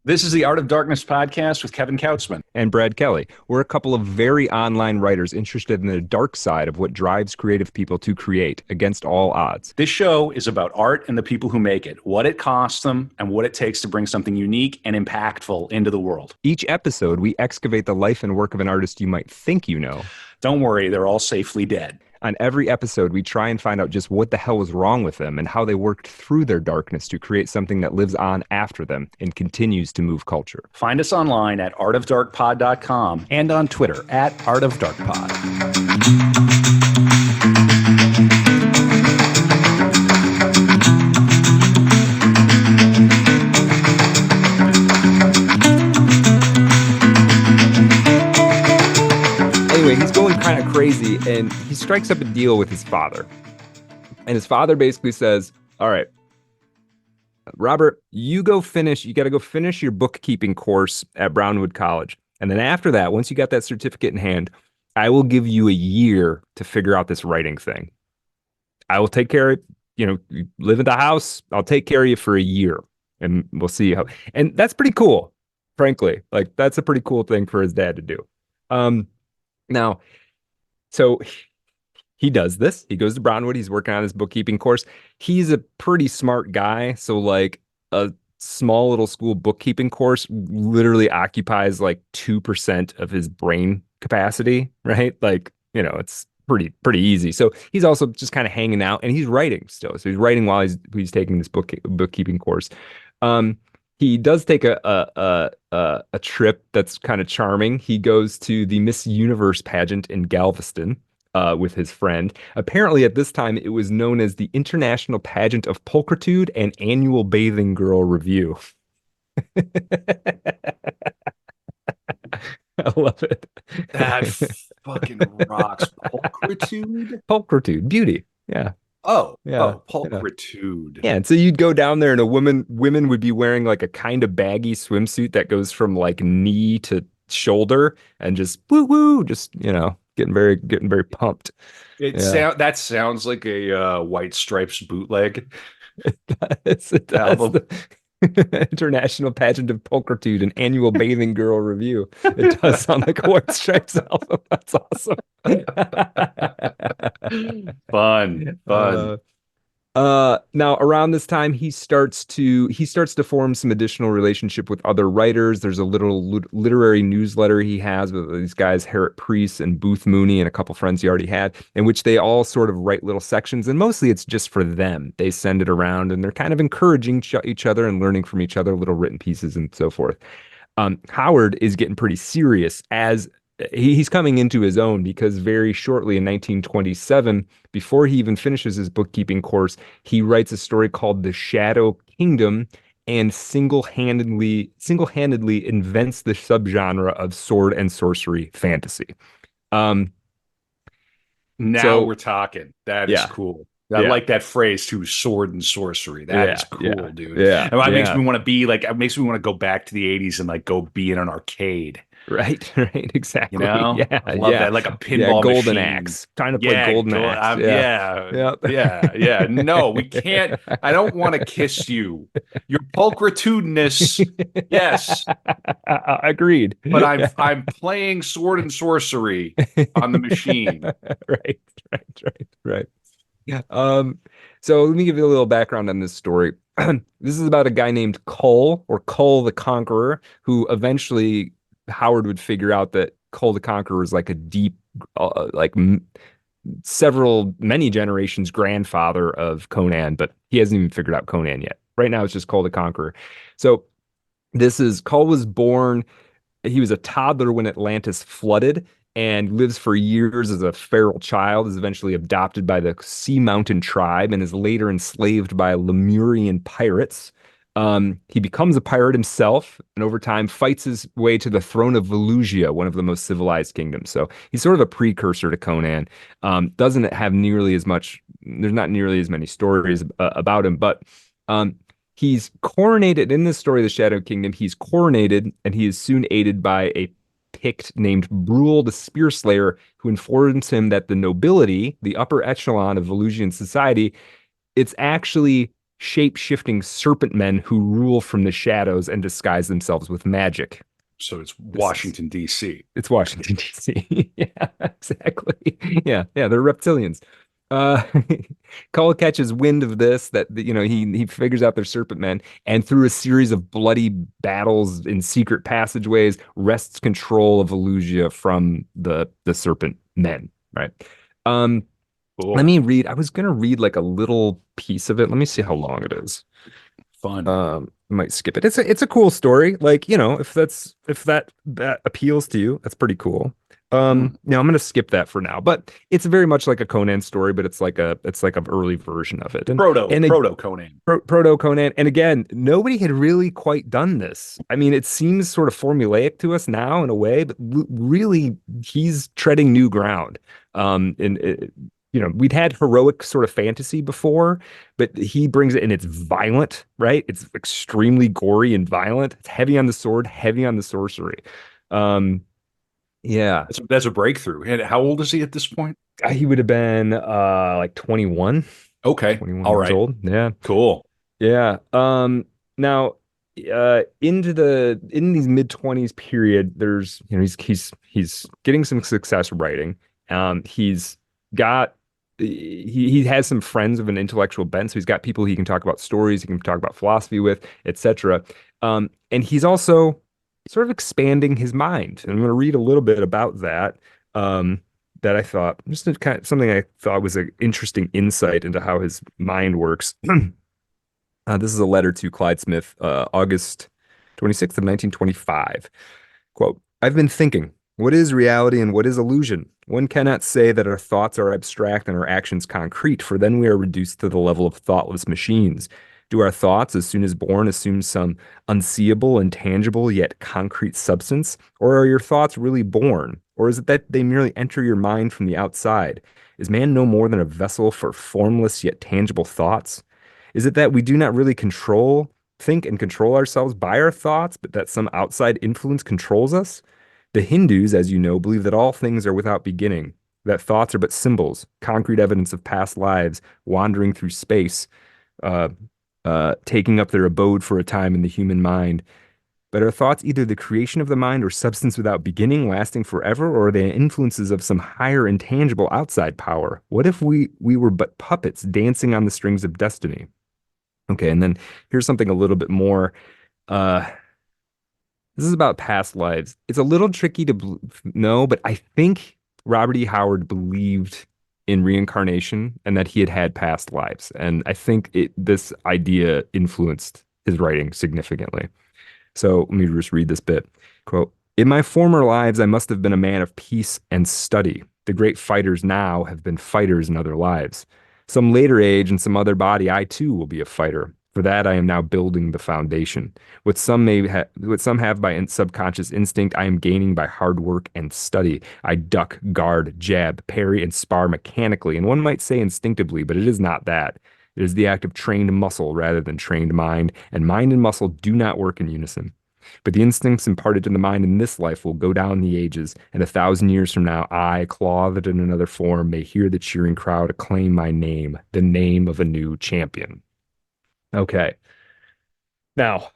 This is the Art of Darkness podcast with Kevin Kautzman. And Brad Kelly. We're a couple of very online writers interested in the dark side of what drives creative people to create against all odds. This show is about art and the people who make it, what it costs them, and what it takes to bring something unique and impactful into the world. Each episode, we excavate the life and work of an artist you might think you know. Don't worry, they're all safely dead. On every episode, we try and find out just what the hell was wrong with them and how they worked through their darkness to create something that lives on after them and continues to move culture. Find us online at artofdarkpod.com and on Twitter at artofdarkpod. Anyway, he's going kind of crazy and he strikes up a deal with his father. And his father basically says, all right, Robert, you got to go finish your bookkeeping course at Brownwood College. And then after that, once you got that certificate in hand, I will give you a year to figure out this writing thing. I will take care of, you live in the house. I'll take care of you for a year and we'll see how. And that's pretty cool, frankly. Like, that's a pretty cool thing for his dad to do. Now, so he does this. He goes to Brownwood. He's working on his bookkeeping course. He's a pretty smart guy. So like a small little school bookkeeping course literally occupies like 2% of his brain capacity, right? Like, it's pretty easy. So he's also just kind of hanging out and he's writing still. So he's writing while he's taking this bookkeeping course. He does take a trip that's kind of charming. He goes to the Miss Universe pageant in Galveston with his friend. Apparently, at this time, it was known as the International Pageant of Pulchritude and Annual Bathing Girl Review. I love it. That fucking rocks. Pulchritude? Pulchritude, beauty. Yeah. Oh, yeah. Oh, pulchritude. Yeah, and so you'd go down there and women would be wearing like a kind of baggy swimsuit that goes from like knee to shoulder and just woo, just, getting very pumped. That sounds like a White Stripes bootleg. It does. International Pageant of Pulchritude, an Annual Bathing Girl Review. It does sound like a White Stripes album. That's awesome. Fun. Now around this time he starts to form some additional relationship with other writers. There's a little literary newsletter he has with these guys, Harriet Priest and Booth Mooney, and a couple friends he already had, in which they all sort of write little sections, and mostly it's just for them. They send it around and they're kind of encouraging each other and learning from each other, little written pieces and so forth. Howard is getting pretty serious as he's coming into his own, because very shortly in 1927, before he even finishes his bookkeeping course, he writes a story called The Shadow Kingdom and single-handedly invents the subgenre of sword and sorcery fantasy. Now we're talking. That is cool. I like that phrase too, sword and sorcery. That is cool, dude. Yeah. And it makes me want to go back to the 80s and like go be in an arcade. Right, exactly. I love that, like a pinball golden machine. axe. Trying to play golden axe. Yeah. No, we can't. I don't want to kiss you. Your pulchritudinous, yes. Agreed. But I'm playing sword and sorcery on the machine. Right. Yeah. So let me give you a little background on this story. This is about a guy named Kull, or Kull the Conqueror, who eventually Howard would figure out that Kull the Conqueror was like a deep, many generations grandfather of Conan, but he hasn't even figured out Conan yet. Right now, it's just Kull the Conqueror. So Kull was born. He was a toddler when Atlantis flooded and lives for years as a feral child, is eventually adopted by the Sea Mountain tribe and is later enslaved by Lemurian pirates. He becomes a pirate himself and over time fights his way to the throne of Valusia, one of the most civilized kingdoms. So he's sort of a precursor to Conan. Doesn't have nearly as much, there's not nearly as many stories about him, but he's coronated in this story, The Shadow Kingdom. He's coronated and he is soon aided by a Pict named Brule the Spear Slayer, who informs him that the nobility, the upper echelon of Valusian society, it's actually shape-shifting serpent men who rule from the shadows and disguise themselves with magic. So it's This is Washington, D.C. it's Washington, D.C. Yeah, exactly. Yeah, they're reptilians. Uh, Cole catches wind of this, he figures out they're serpent men, and through a series of bloody battles in secret passageways, wrests control of Elusia from the serpent men. Right. Um, Let Cool. me read. I was gonna read like a little piece of it. Let me see how long it is. Fun. I might skip it. It's a cool story. Like, if that appeals to you, that's pretty cool. Mm. Now I'm gonna skip that for now, but it's very much like a Conan story, but it's like an early version of it. And Proto, and proto Conan. proto Conan. And again, nobody had really quite done this. I mean, it seems sort of formulaic to us now in a way, but really he's treading new ground. We'd had heroic sort of fantasy before, but he brings it and it's violent, right? It's extremely gory and violent. It's heavy on the sword, heavy on the sorcery. Um, yeah, That's a breakthrough. And how old is he at this point? he would have been like 21, Okay. 21 All years right. old. Yeah. Cool. Yeah. Now, in these mid-20s period, there's he's getting some success writing. He's got he has some friends of an intellectual bent, so he's got people he can talk about stories, he can talk about philosophy with, etc. And he's also sort of expanding his mind. And I'm going to read a little bit about that. That I thought just kind of something I thought was an interesting insight into how his mind works. This is a letter to Clyde Smith, August 26th of 1925. Quote, I've been thinking, what is reality and what is illusion? One cannot say that our thoughts are abstract and our actions concrete, for then we are reduced to the level of thoughtless machines. Do our thoughts, as soon as born, assume some unseeable, intangible, yet concrete substance? Or are your thoughts really born? Or is it that they merely enter your mind from the outside? Is man no more than a vessel for formless yet tangible thoughts? Is it that we do not really think and control ourselves by our thoughts, but that some outside influence controls us? The Hindus, as you know, believe that all things are without beginning, that thoughts are but symbols, concrete evidence of past lives, wandering through space, uh, taking up their abode for a time in the human mind. But are thoughts either the creation of the mind or substance without beginning, lasting forever, or are they influences of some higher intangible outside power? What if we were but puppets dancing on the strings of destiny? Okay, and then here's something a little bit more. Uh, this is about past lives. It's a little tricky to know, but I think Robert E. Howard believed in reincarnation and that he had had past lives. And I think this idea influenced his writing significantly. So let me just read this bit. Quote, in my former lives, I must have been a man of peace and study. The great fighters now have been fighters in other lives. Some later age and some other body, I too will be a fighter. For that, I am now building the foundation. What some have by subconscious instinct, I am gaining by hard work and study. I duck, guard, jab, parry, and spar mechanically, and one might say instinctively, but it is not that. It is the act of trained muscle rather than trained mind, and mind and muscle do not work in unison. But the instincts imparted to the mind in this life will go down the ages, and 1,000 years from now, I, clothed in another form, may hear the cheering crowd acclaim my name, the name of a new champion. Okay. Now,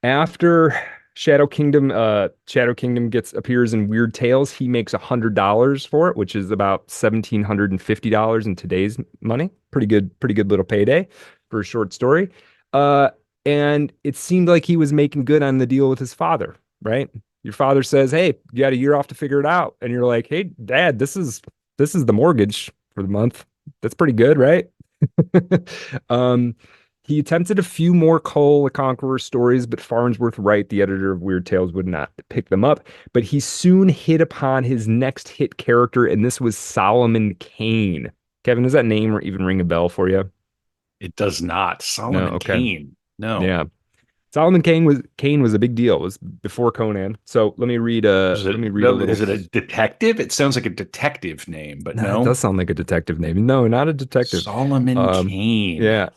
after Shadow Kingdom appears in Weird Tales, he makes $100 for it, which is about $1,750 in today's money. Pretty good little payday for a short story. And it seemed like he was making good on the deal with his father, right? Your father says, "Hey, you got a year off to figure it out," and you're like, "Hey, Dad, this is the mortgage for the month. That's pretty good, right?" Um, he attempted a few more Cole the Conqueror stories, but Farnsworth Wright, the editor of Weird Tales, would not pick them up. But he soon hit upon his next hit character, and this was Solomon Kane. Kevin, does that name even ring a bell for you? It does not. No, Solomon okay. Kane. No. Yeah. Solomon Kane was a big deal. It was before Conan. So let me read a little. Is it a detective? It sounds like a detective name, but No, it no. does sound like a detective name. No, not a detective. Solomon Um, Kane. yeah.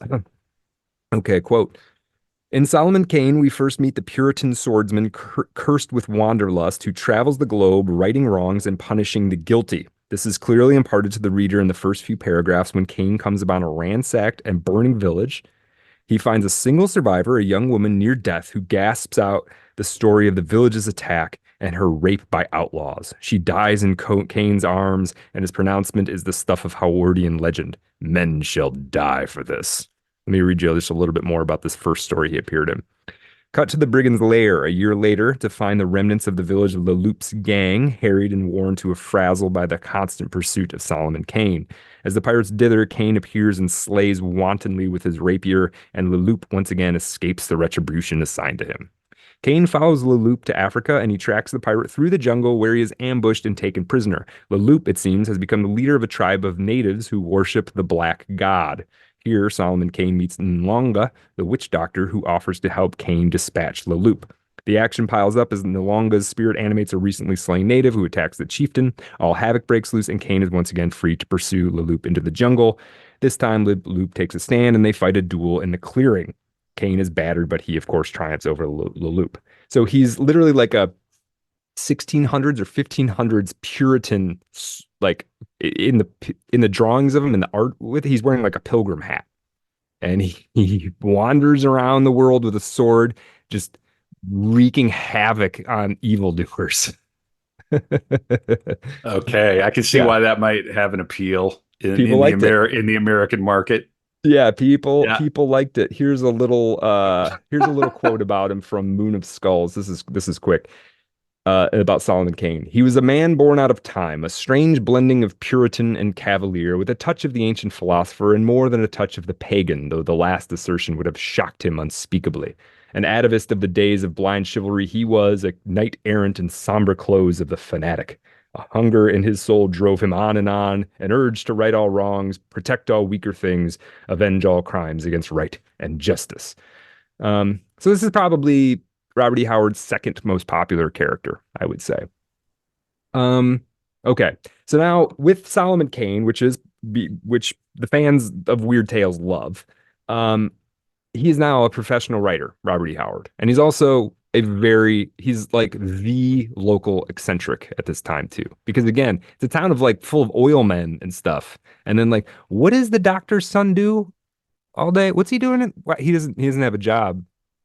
Okay, quote. In Solomon Kane, we first meet the Puritan swordsman cursed with wanderlust who travels the globe righting wrongs and punishing the guilty. This is clearly imparted to the reader in the first few paragraphs when Kane comes upon a ransacked and burning village. He finds a single survivor, a young woman near death, who gasps out the story of the village's attack and her rape by outlaws. She dies in Kane's arms, and his pronouncement is the stuff of Howardian legend. Men shall die for this. Let me read you just a little bit more about this first story he appeared in. Cut to the brigand's lair a year later to find the remnants of the village of Leloup's gang, harried and worn to a frazzle by the constant pursuit of Solomon Kane. As the pirates dither, Kane appears and slays wantonly with his rapier, and Leloup once again escapes the retribution assigned to him. Kane follows Leloup to Africa, and he tracks the pirate through the jungle where he is ambushed and taken prisoner. Leloup, it seems, has become the leader of a tribe of natives who worship the Black God. Here, Solomon Kane meets Nlonga, the witch doctor, who offers to help Kane dispatch Leloup. The action piles up as Nlonga's spirit animates a recently slain native who attacks the chieftain. All havoc breaks loose, and Kane is once again free to pursue Leloup into the jungle. This time, Leloup takes a stand, and they fight a duel in the clearing. Kane is battered, but he, of course, triumphs over Leloup. So he's literally like a 1600s or 1500s Puritan, like in the drawings of him in the art with, he's wearing like a pilgrim hat, and he wanders around the world with a sword, just wreaking havoc on evildoers. Okay, I can see Yeah. why that might have an appeal People liked it. in the American market. Yeah, people Yeah. people liked it. Here's a little quote about him from Moon of Skulls. This is quick. About Solomon Kane. He was a man born out of time, a strange blending of Puritan and Cavalier, with a touch of the ancient philosopher and more than a touch of the pagan, though the last assertion would have shocked him unspeakably. An atavist of the days of blind chivalry, he was a knight errant in somber clothes of the fanatic. A hunger in his soul drove him on, an urge to right all wrongs, protect all weaker things, avenge all crimes against right and justice. So this is probably Robert E. Howard's second most popular character, I would say. Okay. So now with Solomon Kane, which the fans of Weird Tales love, he is now a professional writer, Robert E. Howard. And he's also he's like the local eccentric at this time too. Because again, it's a town of like full of oil men and stuff. And then like, what does the doctor's son do all day? What's he doing? He doesn't have a job.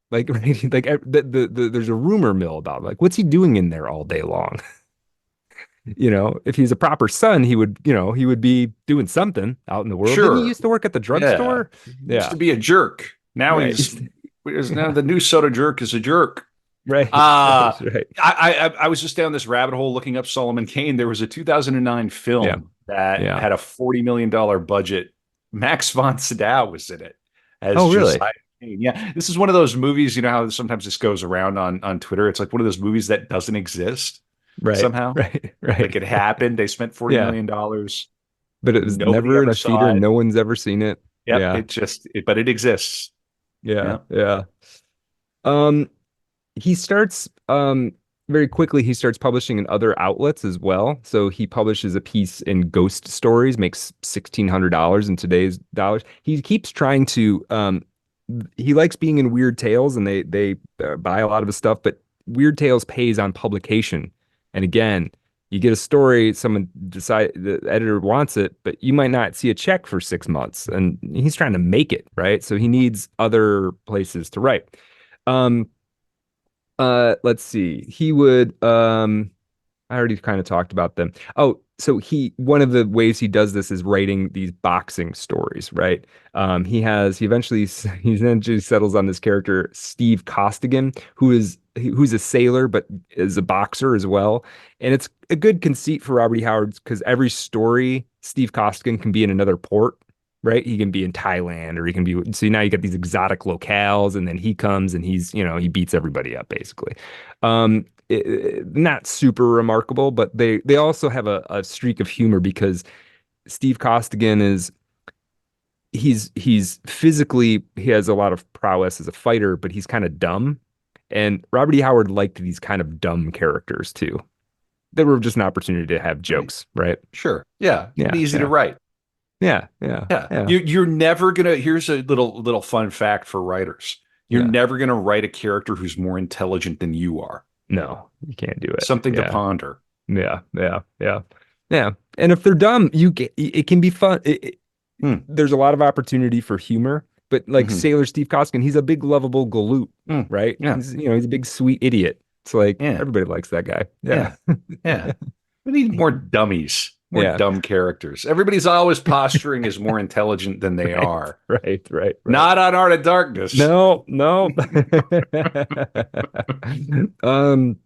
Like, right, like there's a rumor mill about like, what's he doing in there all day long? If he's a proper son, he would be doing something out in the world. Didn't he Sure. used to work at the drugstore? He used to be a jerk. Now Right. now the new soda jerk is a jerk. Right. That's right. I was just down this rabbit hole looking up Solomon Kane. There was a 2009 film that had a $40 million budget. Max von Sydow was in it as really? Josiah Kane. Yeah, this is one of those movies. You know how sometimes this goes around on Twitter. It's like one of those movies that doesn't exist somehow. Right. Like it happened. They spent $40 million, but it was nobody never in ever a saw theater. it. No one's ever seen it. Yep, but it exists. Yeah. He starts very quickly he starts publishing in other outlets as well. So he publishes a piece in Ghost Stories, makes $1,600 in today's dollars. He keeps trying to he likes being in Weird Tales, and they buy a lot of his stuff, but Weird Tales pays on publication. And again, you get a story, the editor wants it, but you might not see a check for 6 months, and he's trying to make it, right? So he needs other places to write. Let's see. He would I already kind of talked about them. Oh, so one of the ways he does this is writing these boxing stories, right? He eventually settles on this character, Steve Costigan, who's a sailor but is a boxer as well. And it's a good conceit for Robert E. Howard because every story, Steve Costigan can be in another port, right? He can be in Thailand, or he can be, so now you got these exotic locales, and then he comes and he beats everybody up basically. Not super remarkable, but they also have a streak of humor because Steve Costigan he's physically, he has a lot of prowess as a fighter, but he's kind of dumb. And Robert E. Howard liked these kind of dumb characters too. They were just an opportunity to have jokes, right? Sure. Yeah. Easy to write. Yeah. You're never gonna. Here's a little fun fact for writers. You're never gonna write a character who's more intelligent than you are. No, you can't do it. Something to ponder. Yeah. And if they're dumb, it can be fun. There's a lot of opportunity for humor, but like Hmm. Sailor Steve Koskin, he's a big lovable galoot, Mm. right? Yeah. He's a big sweet idiot. It's like Yeah. everybody likes that guy. Yeah. Yeah. Yeah. We need more dummies, more Yeah. dumb characters. Everybody's always posturing as more intelligent than they Right. are. Right. Not on Art of Darkness. No. Um,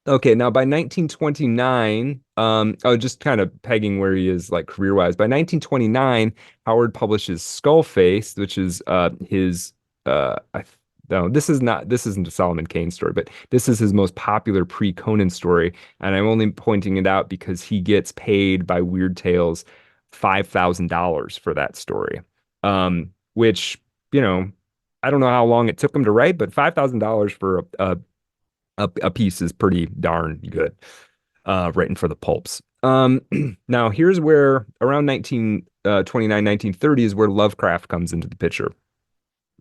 okay, now by 1929, oh, just kind of pegging where he is like career-wise. By 1929, Howard publishes Skullface, which is his no, this isn't a Solomon Kane story, but this is his most popular pre-Conan story, and I'm only pointing it out because he gets paid by Weird Tales $5,000 for that story. Which, you know, I don't know how long it took him to write, but $5,000 for a piece is pretty darn good, written for the pulps. Now here's where around 1929, 1930 is where Lovecraft comes into the picture.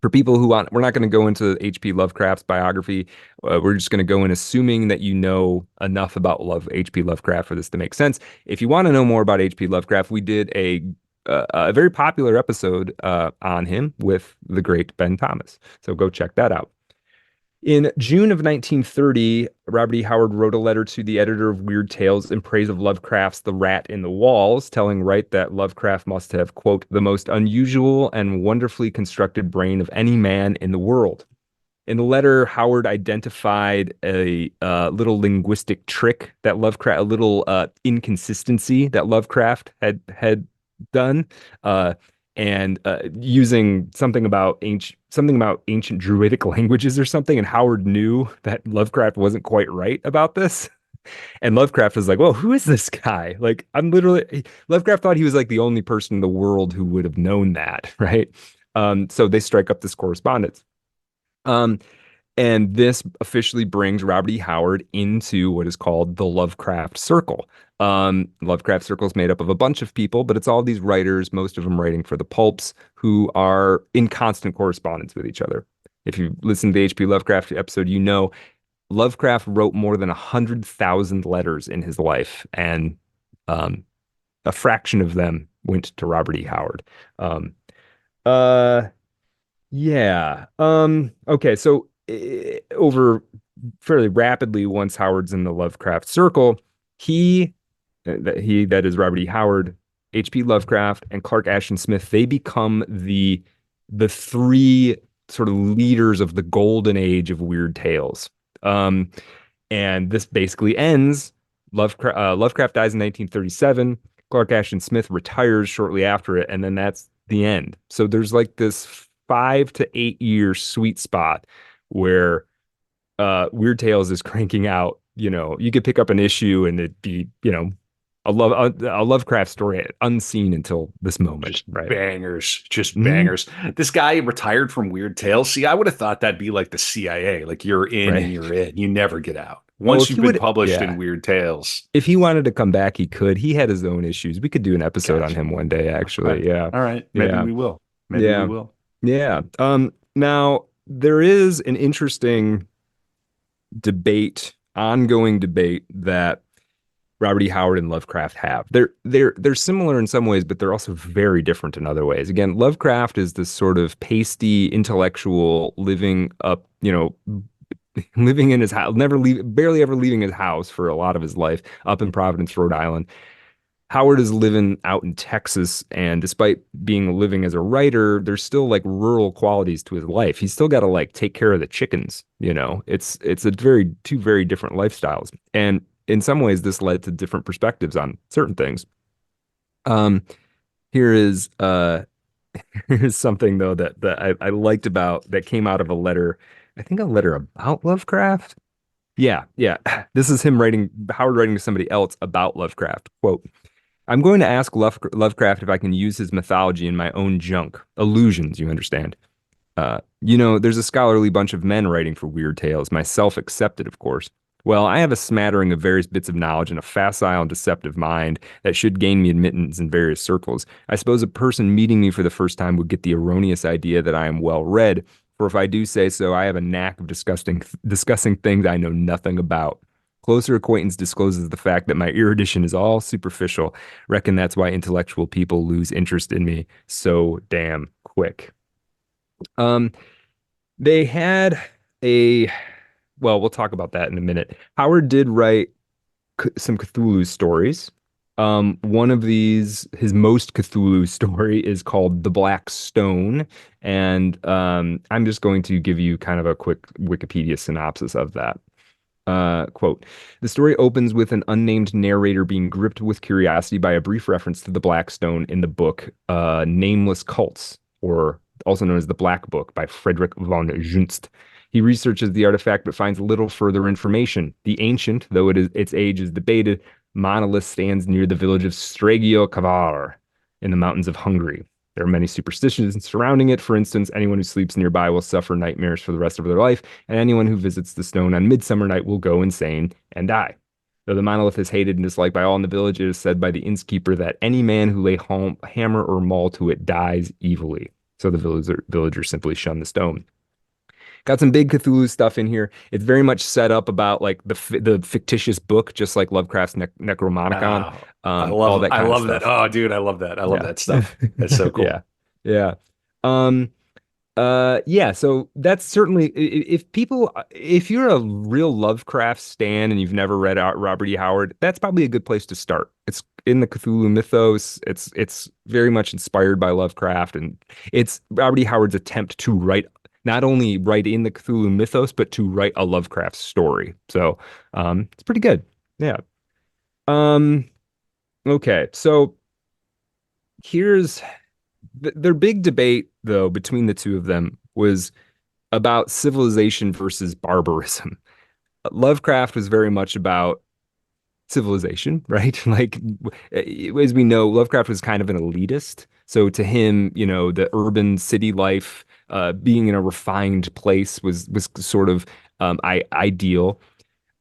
For people who want, we're not going to go into H.P. Lovecraft's biography. We're just going to go in assuming that you know enough about H.P. Lovecraft for this to make sense. If you want to know more about H.P. Lovecraft, we did a very popular episode on him with the great Ben Thomas. So go check that out. In June of 1930, Robert E. Howard wrote a letter to the editor of Weird Tales in praise of Lovecraft's The Rat in the Walls, telling Wright that Lovecraft must have, quote, the most unusual and wonderfully constructed brain of any man in the world. In the letter, Howard identified a little linguistic trick that Lovecraft, a little inconsistency that Lovecraft had done. And using something about ancient Druidic languages or something, and Howard knew that Lovecraft wasn't quite right about this. And Lovecraft was like, "Well, who is this guy?" Like, Lovecraft thought he was like the only person in the world who would have known that, right? So they strike up this correspondence. Um, and this officially brings Robert E. Howard into what is called the Lovecraft Circle. Lovecraft Circle is made up of a bunch of people, but it's all these writers, most of them writing for the pulps, who are in constant correspondence with each other. If you listen to the H.P. Lovecraft episode, you know Lovecraft wrote more than 100,000 letters in his life, and um, a fraction of them went to Robert E. Howard. Um, uh, yeah. Okay. So over fairly rapidly, once Howard's in the Lovecraft circle, he that is Robert E. Howard, H.P. Lovecraft, and Clark Ashton Smith, they become the three sort of leaders of the golden age of weird tales. Um, and this basically ends. Lovecraft dies in 1937. Clark Ashton Smith retires shortly after it, and then that's the end. So there's like this 5 to 8 year sweet spot where Weird Tales is cranking out. You know, you could pick up an issue and it'd be, a Lovecraft story unseen until this moment, Just right? bangers, just Mhm. bangers. This guy retired from Weird Tales. See, I would have thought that'd be like the CIA, like you're in and Right. you're in. You never get out. Oh, Once if you've he been would, published in yeah. Weird Tales. If he wanted to come back, he could. He had his own issues. We could do an episode on Gotcha. him one day, Okay. actually. Yeah. All right. Maybe Yeah. we will. Maybe we Yeah. will. Yeah. Now there is an interesting ongoing debate that Robert E. Howard and Lovecraft have. They're similar in some ways, but they're also very different in other ways. Again, Lovecraft is this sort of pasty intellectual living up, living in his house, barely ever leaving his house for a lot of his life up in Providence, Rhode Island. Howard is living out in Texas, and despite being living as a writer, there's still like rural qualities to his life. He's still got to like take care of the chickens, It's a two very different lifestyles. And in some ways this led to different perspectives on certain things. Um here is here's something though that I liked about that came out of a letter, I think a letter about Lovecraft. Yeah. This is Howard writing to somebody else about Lovecraft. Quote, I'm going to ask Lovecraft if I can use his mythology in my own junk. Illusions, you understand. There's a scholarly bunch of men writing for Weird Tales, myself accepted, of course. Well, I have a smattering of various bits of knowledge and a facile and deceptive mind that should gain me admittance in various circles. I suppose a person meeting me for the first time would get the erroneous idea that I am well read, for if I do say so, I have a knack of discussing things I know nothing about. Closer acquaintance discloses the fact that my erudition is all superficial. Reckon that's why intellectual people lose interest in me so damn quick. Um, they had a, well, we'll talk about that in a minute. Howard did write some Cthulhu stories. One of these, his most Cthulhu story is called The Black Stone. And I'm just going to give you kind of a quick Wikipedia synopsis of that. Quote, the story opens with an unnamed narrator being gripped with curiosity by a brief reference to the Black Stone in the book Nameless Cults, or also known as the Black Book by Frederick von Junst. He researches the artifact but finds little further information. The ancient, though its age is debated, monolith stands near the village of Stregio Kavar in the mountains of Hungary. There are many superstitions surrounding it. For instance, anyone who sleeps nearby will suffer nightmares for the rest of their life, and anyone who visits the stone on Midsummer Night will go insane and die. Though the monolith is hated and disliked by all in the village, it is said by the innkeeper that any man who lay hammer or maul to it dies evilly. So the villagers simply shun the stone. Got some big Cthulhu stuff in here. It's very much set up about like the fictitious book, just like Lovecraft's Necronomicon, Oh, all that I kind of love that. stuff. Oh, dude, I love that. I love Yeah. that stuff. That's so cool. Yeah. Yeah. Um, yeah, so that's certainly if you're a real Lovecraft stan and you've never read out Robert E. Howard, that's probably a good place to start. It's in the Cthulhu mythos. It's very much inspired by Lovecraft, and it's Robert E. Howard's attempt to write not only write in the Cthulhu mythos, but to write a Lovecraft story. So, it's pretty good. Yeah. Um, okay, so here's their big debate, though, between the two of them was about civilization versus barbarism. Lovecraft was very much about civilization, right? Like, as we know, Lovecraft was kind of an elitist. So to him, the urban city life, being in a refined place was sort of ideal.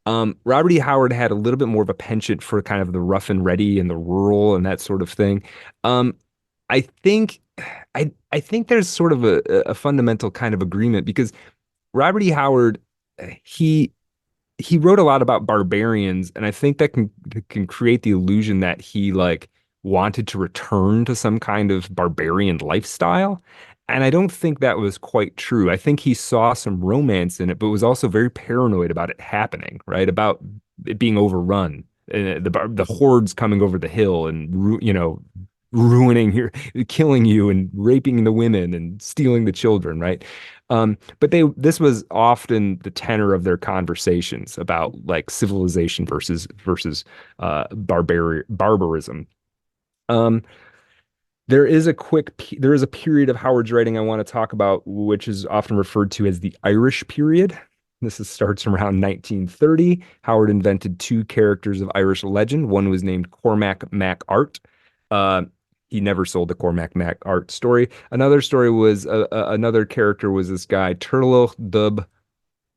Robert E. Howard had a little bit more of a penchant for kind of the rough and ready and the rural and that sort of thing. Um, I think I think there's sort of a fundamental kind of agreement because Robert E. Howard, he he wrote a lot about barbarians, and I think that can create the illusion that he like wanted to return to some kind of barbarian lifestyle. And I don't think that was quite true. I think he saw some romance in it, but was also very paranoid about it happening, right? About it being overrun, the hordes coming over the hill and ruining your, killing you and raping the women and stealing the children, right? But this was often the tenor of their conversations about like civilization versus barbarism. Um, there is a period of Howard's writing I want to talk about, which is often referred to as the Irish period. Starts around 1930. Howard invented two characters of Irish legend. One was named Cormac Mac Art. Uh, he never sold the Cormac Mac Art story. Another story was another character was this guy Turlough Dub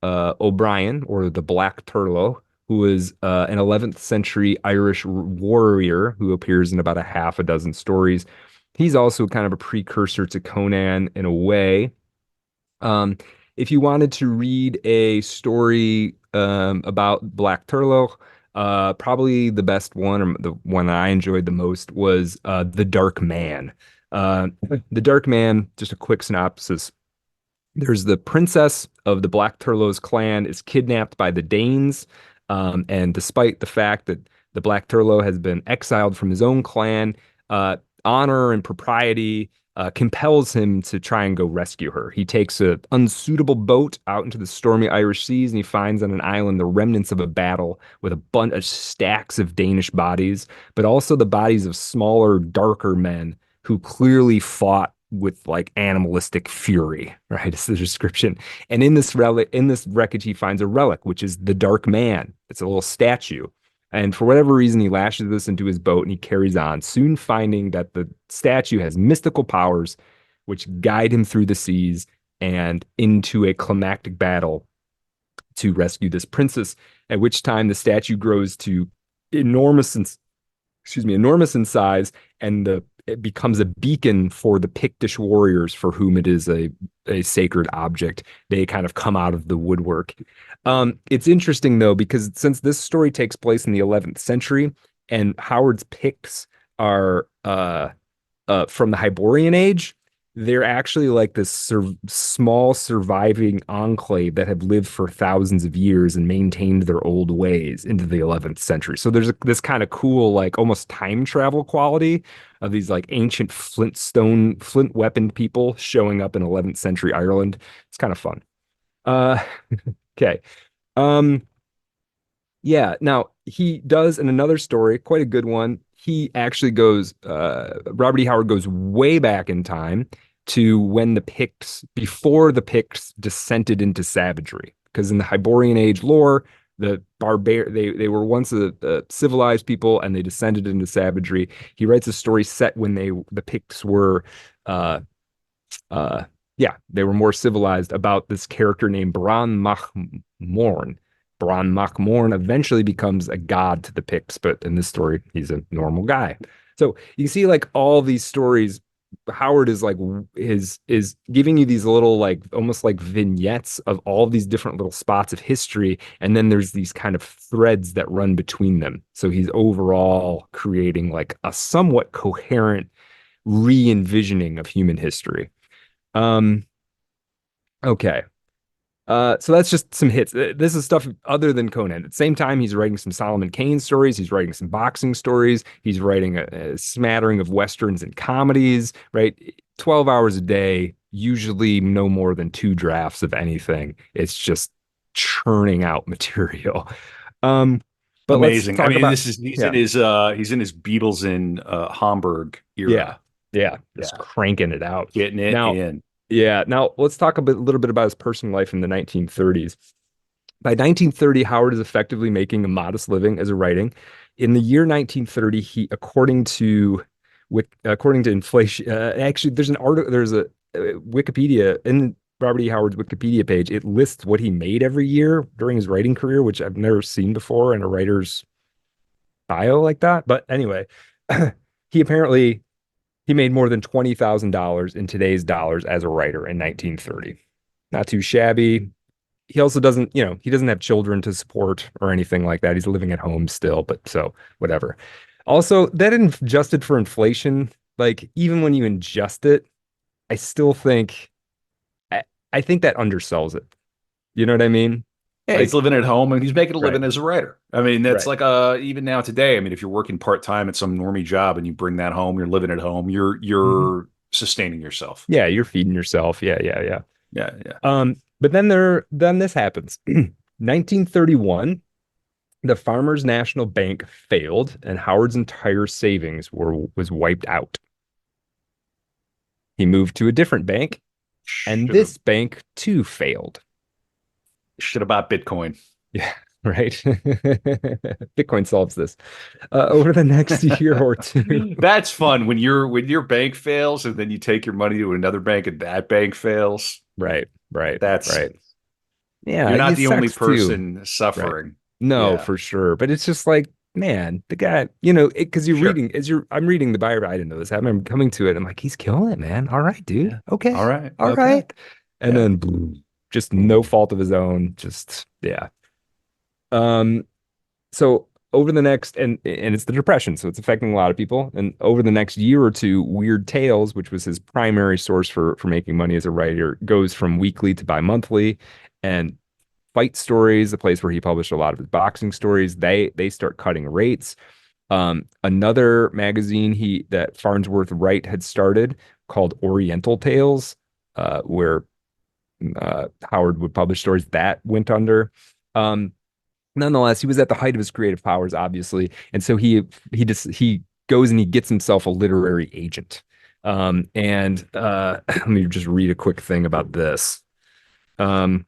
O'Brien, or the Black Turlough, who was an 11th century Irish warrior who appears in about a half a dozen stories. He's also kind of a precursor to Conan in a way. Um, if you wanted to read a story about Black Turlough, probably the best one, or the one I enjoyed the most, was The Dark Man. The Dark Man, just a quick synopsis. There's the princess of the Black Turlough's clan is kidnapped by the Danes. And despite the fact that the Black Turlough has been exiled from his own clan, honor and propriety compels him to try and go rescue her. He takes an unsuitable boat out into the stormy Irish seas, and he finds on an island the remnants of a battle with a bunch of stacks of Danish bodies, but also the bodies of smaller, darker men who clearly fought with like animalistic fury, right? It's the description. And in this wreckage, he finds a relic, which is the Dark Man. It's a little statue. And for whatever reason, he lashes this into his boat and he carries on, soon finding that the statue has mystical powers which guide him through the seas and into a climactic battle to rescue this princess, at which time the statue grows to enormous enormous in size, and it becomes a beacon for the Pictish warriors for whom it is a sacred object. They kind of come out of the woodwork. It's interesting though, because since this story takes place in the 11th century and Howard's Picts are from the Hyborian age, they're actually like this small surviving enclave that have lived for thousands of years and maintained their old ways into the 11th century. So there's this kind of cool, like almost time travel quality of these like ancient flint weapon people showing up in 11th century Ireland. It's kind of fun. Uh, okay. Um, yeah. Now he does in another story, quite a good one. He actually goes, Robert E. Howard goes way back in time to when before the Picts descended into savagery. Because in the Hyborian Age lore, they were once a civilized people and they descended into savagery. He writes a story set when the Picts were, uh, uh, yeah, they were more civilized about this character named Bran Mach Morn. Bran Mach Morn eventually becomes a god to the Picts, but in this story, he's a normal guy. So you see, like all these stories, Howard is giving you these little like almost like vignettes of all these different little spots of history, and then there's these kind of threads that run between them. So he's overall creating like a somewhat coherent re-envisioning of human history. Um, okay. So that's just some hits. This is stuff other than Conan. At the same time, he's writing some Solomon Kane stories. He's writing some boxing stories. He's writing a smattering of westerns and comedies, right? 12 hours a day, usually no more than 2 drafts of anything. It's just churning out material. Um, but let's Amazing. I talk mean, about, this is yeah, he's in his Beatles in Hamburg yeah, era. yeah, just Yeah, cranking it out. getting it Now, in. yeah, now let's talk little bit about his personal life in the 1930s. By 1930, Howard is effectively making a modest living as a writing. In the year 1930, according to inflation, actually, there's an article, there's a Wikipedia in Robert E. Howard's Wikipedia page. It lists what he made every year during his writing career, which I've never seen before in a writer's bio like that. But anyway, he apparently he made more than $20,000 in today's dollars as a writer in 1930. Not too shabby. He also he doesn't have children to support or anything like that. He's living at home still, but so whatever. Also, that adjusted for inflation, like even when you adjust it, I still think I, I think that undersells it. You know what I mean? Yeah, he's Like, living at home and he's making a right, living as a writer. I mean, that's right. like even now today. I mean, if you're working part-time at some normie job and you bring that home, you're living at home, Hmm. you're sustaining yourself. Yeah, you're feeding yourself. Yeah, yeah, yeah. Yeah, yeah. But then this happens. 1931, the Farmers National Bank failed, and Howard's entire savings was wiped out. He moved to a different bank, and Should have this bank too failed. should have bought Bitcoin. Yeah, right. Bitcoin solves this. Over the next year or two. That's fun when your bank fails and then you take your money to another bank and that bank fails. Right, right, That's right. Yeah, You're not it the only sucks too. person Right. suffering. No, Yeah. for sure. But it's just like, man, the guy, because Sure. I'm reading the bio. I didn't know this. I'm coming to it. I'm like, he's killing it, man. All right, dude. Yeah. All Okay. right. All Okay. right. And Yeah. then boom, just no fault of his own. Just, yeah. Um, so over the next and it's the depression, so it's affecting a lot of people. And over the next year or two, Weird Tales, which was his primary source for making money as a writer, goes from weekly to bi-monthly. And Fight Stories, the place where he published a lot of his boxing stories, they start cutting rates. Another magazine he that Farnsworth Wright had started called Oriental Tales, where Howard would publish stories that went under. Um, Nonetheless, he was at the height of his creative powers, obviously, and so he goes and he gets himself a literary agent. And let me just read a quick thing about this. Um,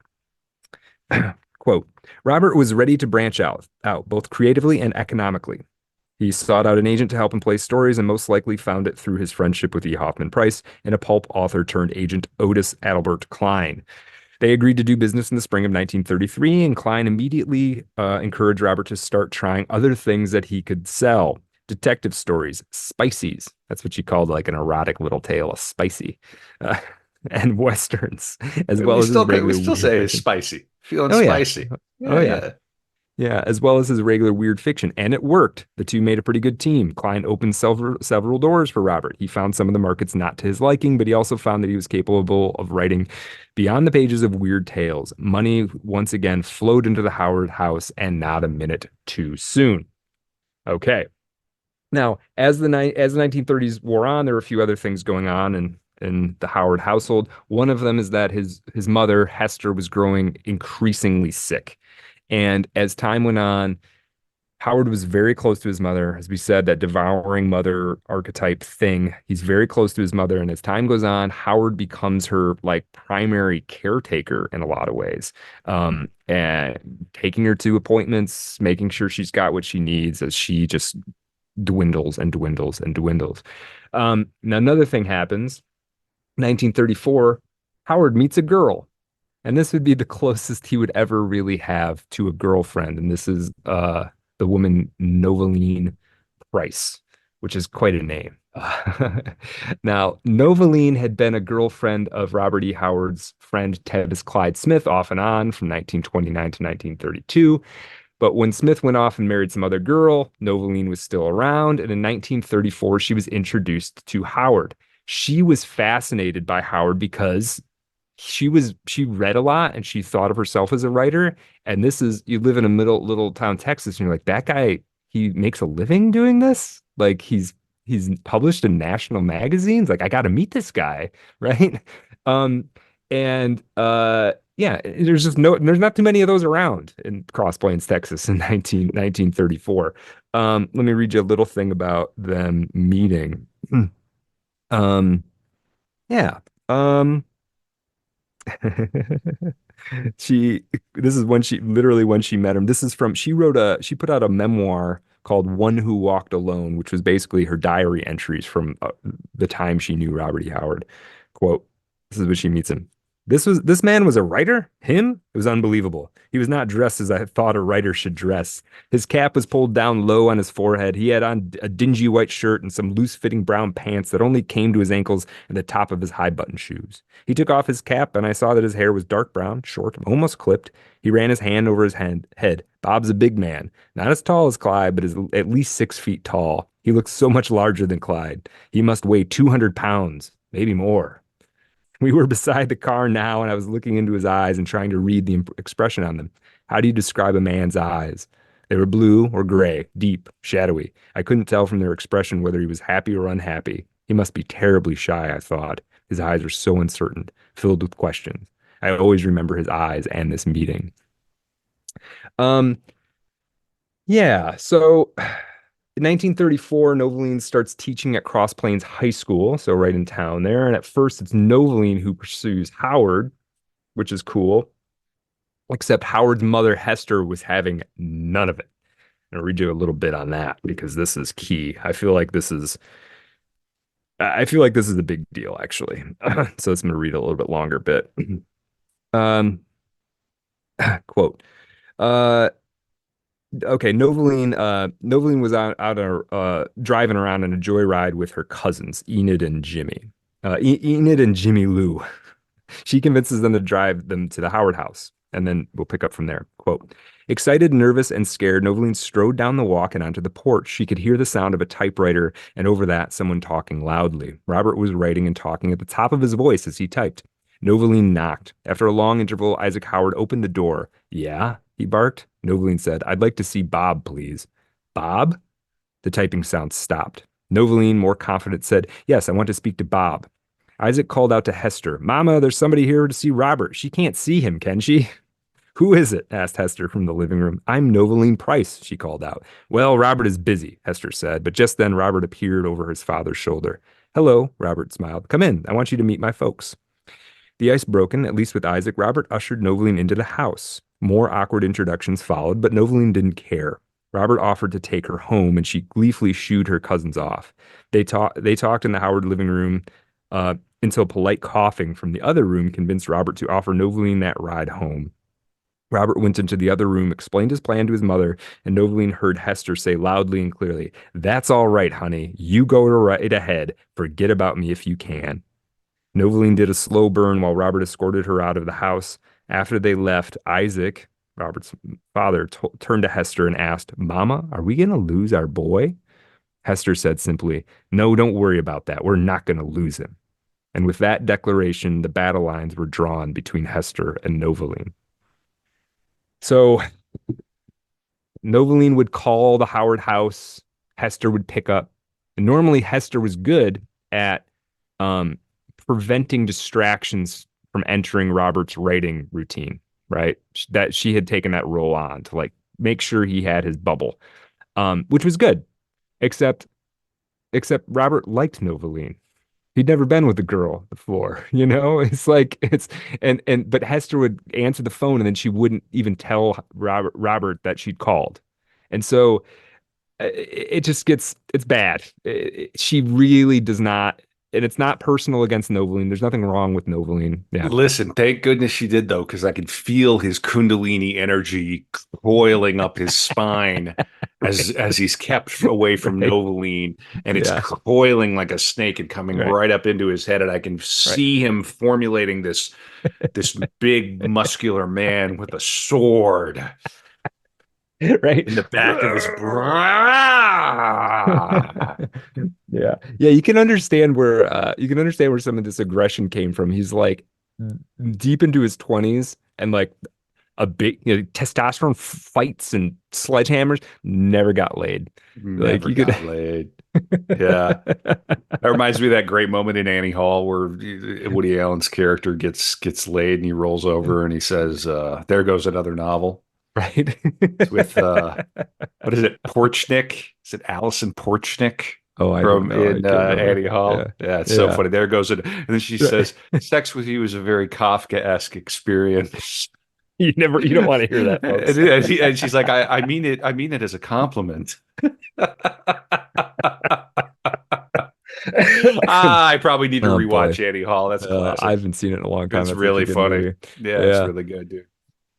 Quote, Robert was ready to branch out both creatively and economically. He sought out an agent to help him place stories and most likely found it through his friendship with E. Hoffman Price and a pulp author turned agent Otis Adelbert Klein. They agreed to do business in the spring of 1933, and Klein immediately encouraged Robert to start trying other things that he could sell. Detective stories, spicies. That's what you called like an erotic little tale, a spicy. Uh, and westerns, as well as his We regular still weird say it's fiction. spicy. Feeling Oh yeah. spicy. Oh Yeah, yeah. yeah. Yeah, as well as his regular weird fiction. And it worked. The two made a pretty good team. Klein opened several doors for Robert. He found some of the markets not to his liking, but he also found that he was capable of writing beyond the pages of weird tales. Money once again flowed into the Howard house, and not a minute too soon. Okay. Now, as the 1930s wore on, there were a few other things going on in the Howard household. One of them is that his mother, Hester, was growing increasingly sick. And as time went on, Howard was very close to his mother. As we said, that devouring mother archetype thing. He's very close to his mother. And as time goes on, Howard becomes her like primary caretaker in a lot of ways. And taking her to appointments, making sure she's got what she needs as she just dwindles and dwindles and dwindles. Now another thing happens. 1934, Howard meets a girl. And this would be the closest he would ever really have to a girlfriend. And this is the woman Novaline Price, which is quite a name. Now, Novaline had been a girlfriend of Robert E. Howard's friend Tebbs Clyde Smith off and on from 1929 to 1932. But when Smith went off and married some other girl, Novaline was still around. And in 1934, she was introduced to Howard. She was fascinated by Howard because she read a lot and she thought of herself as a writer. And this is, you live in a little town Texas, and you're like, that guy, he makes a living doing this. Like he's published in national magazines. Like I got to meet this guy, right? Um, and yeah, there's not too many of those around in Cross Plains, Texas in 1934. Let me read you a little thing about them meeting. Um, yeah. Um, she this is when she literally when she met him. This is from she put out a memoir called One Who Walked Alone, which was basically her diary entries from the time she knew Robert E. Howard. Quote, this is when she meets him. This man was a writer? Him? It was unbelievable. He was not dressed as I thought a writer should dress. His cap was pulled down low on his forehead. He had on a dingy white shirt and some loose-fitting brown pants that only came to his ankles and the top of his high-button shoes. He took off his cap, and I saw that his hair was dark brown, short, almost clipped. He ran his hand over his head. Bob's a big man, not as tall as Clyde, but is at least 6 feet tall. He looks so much larger than Clyde. He must weigh 200 pounds, maybe more. We were beside the car now, and I was looking into his eyes and trying to read the expression on them. How do you describe a man's eyes? They were blue or gray, deep, shadowy. I couldn't tell from their expression whether he was happy or unhappy. He must be terribly shy, I thought. His eyes were so uncertain, filled with questions. I always remember his eyes and this meeting. Um, yeah, so in 1934, Novaline starts teaching at Cross Plains High School, so right in town there. And at first, it's Novaline who pursues Howard, which is cool. Except Howard's mother, Hester, was having none of it. I'll read you a little bit on that because this is key. I feel like this is a big deal, actually. So it's going to read a little bit longer bit. Um, quote. Okay, Novaline was driving around in a joyride with her cousins, Enid and Jimmy. Enid and Jimmy Lou. She convinces them to drive them to the Howard house, and then we'll pick up from there. Quote, excited, nervous, and scared, Novaline strode down the walk and onto the porch. She could hear the sound of a typewriter, and over that, someone talking loudly. Robert was writing and talking at the top of his voice as he typed. Novaline knocked. After a long interval, Isaac Howard opened the door. Yeah, he barked. Novaline said, I'd like to see Bob, please. Bob? The typing sound stopped. Novaline, more confident, said, yes, I want to speak to Bob. Isaac called out to Hester, Mama, there's somebody here to see Robert. She can't see him, can she? Who is it? Asked Hester from the living room. I'm Novaline Price, she called out. Well, Robert is busy, Hester said, but just then Robert appeared over his father's shoulder. Hello, Robert smiled. Come in. I want you to meet my folks. The ice broken, at least with Isaac, Robert ushered Novaline into the house. More awkward introductions followed, but Novaline didn't care. Robert offered to take her home, and she gleefully shooed her cousins off. They talked in the Howard living room until polite coughing from the other room convinced Robert to offer Novaline that ride home. Robert went into the other room, explained his plan to his mother, and Novaline heard Hester say loudly and clearly, That's all right, honey. You go right ahead. Forget about me if you can. Novaline did a slow burn while Robert escorted her out of the house. After they left, Isaac, Robert's father turned to Hester and asked, Mama, are we going to lose our boy? Hester said simply, No, don't worry about that. We're not going to lose him. And with that declaration, the battle lines were drawn between Hester and Novaline. So Novaline would call the Howard house. Hester would pick up. And normally, Hester was good at um, preventing distractions from entering Robert's writing routine, right? That she had taken that role on to like make sure he had his bubble, which was good. Except Robert liked Novaline. He'd never been with a girl before, you know? It's like it's and but Hester would answer the phone and then she wouldn't even tell Robert that she'd called. And so it just gets it's bad. She really does not, and it's not personal against Novaline. There's nothing wrong with Novaline. Yeah. Listen, thank goodness she did though, because I could feel his Kundalini energy coiling up his spine as he's kept away from Right. Novaline, and it's Yeah. coiling like a snake and coming Right. right up into his head, and I can Right. see him formulating this big muscular man with a sword Right. in the back of his Yeah. Yeah, you can understand where some of this aggression came from. He's like deep into his 20s and like a big, testosterone fights and sledgehammers, never got laid. Like never you could got laid. Yeah. That reminds me of that great moment in Annie Hall where Woody Allen's character gets laid and he rolls over and he says, there goes another novel. Right. It's with what is it? Porchnick? Is it Allison Porchnick Oh, I don't from know. I in can't remember. Annie Hall? Yeah. Yeah, it's so Yeah. funny. There goes it. And then she says, sex with you is a very Kafka-esque experience. You don't want to hear that, folks. And she's like, I mean it as a compliment. I probably need to Oh boy. rewatch Annie Hall. That's a I classic. haven't seen it in a long time. It's That's such a really good funny. movie. Yeah, it's Yeah. really good, dude.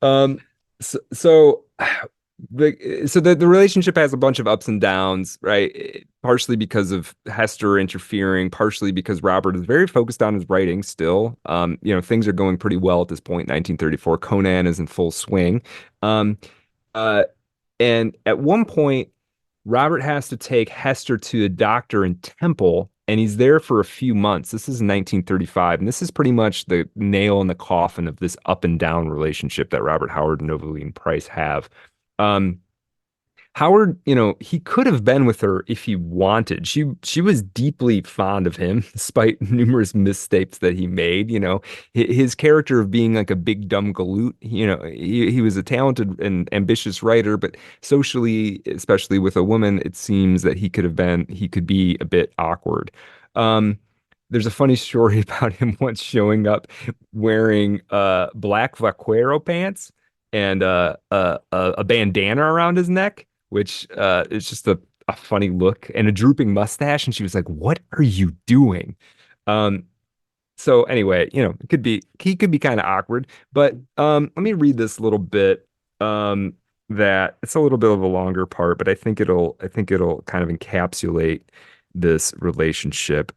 Um, so the relationship has a bunch of ups and downs, right? Partially because of Hester interfering, partially because Robert is very focused on his writing still. Things are going pretty well at this point, 1934. Conan is in full swing. Um, uh, and at one point, Robert has to take Hester to a doctor in Temple, and he's there for a few months. This is 1935, and this is pretty much the nail in the coffin of this up and down relationship that Robert Howard and Novaline Price have. Um, Howard, he could have been with her if he wanted. She was deeply fond of him, despite numerous mistakes that he made. His character of being like a big dumb galoot. He was a talented and ambitious writer, but socially, especially with a woman, it seems that he could be a bit awkward. There's a funny story about him once showing up wearing black vaquero pants and a bandana around his neck, which is just a funny look, and a drooping mustache. And she was like, "What are you doing?" Um, so anyway, he could be kind of awkward. But let me read this little bit. That it's a little bit of a longer part, but I think it'll kind of encapsulate this relationship.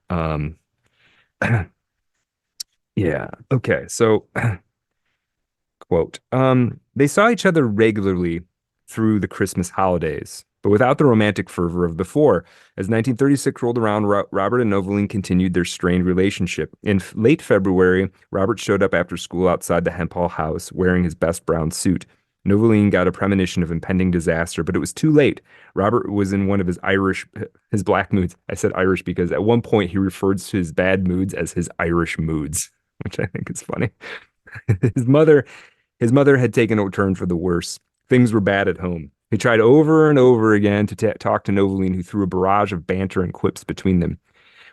Yeah. Okay. So quote, they saw each other regularly through the Christmas holidays, but without the romantic fervor of before. As 1936 rolled around, Robert and Novaline continued their strained relationship. In late February, Robert showed up after school outside the Hempel house wearing his best brown suit. Novaline got a premonition of impending disaster, but it was too late. Robert was in one of his black moods. I said Irish because at one point he referred to his bad moods as his Irish moods, which I think is funny. His mother his mother had taken a turn for the worse. Things were bad at home. He tried over and over again to talk to Novaline, who threw a barrage of banter and quips between them.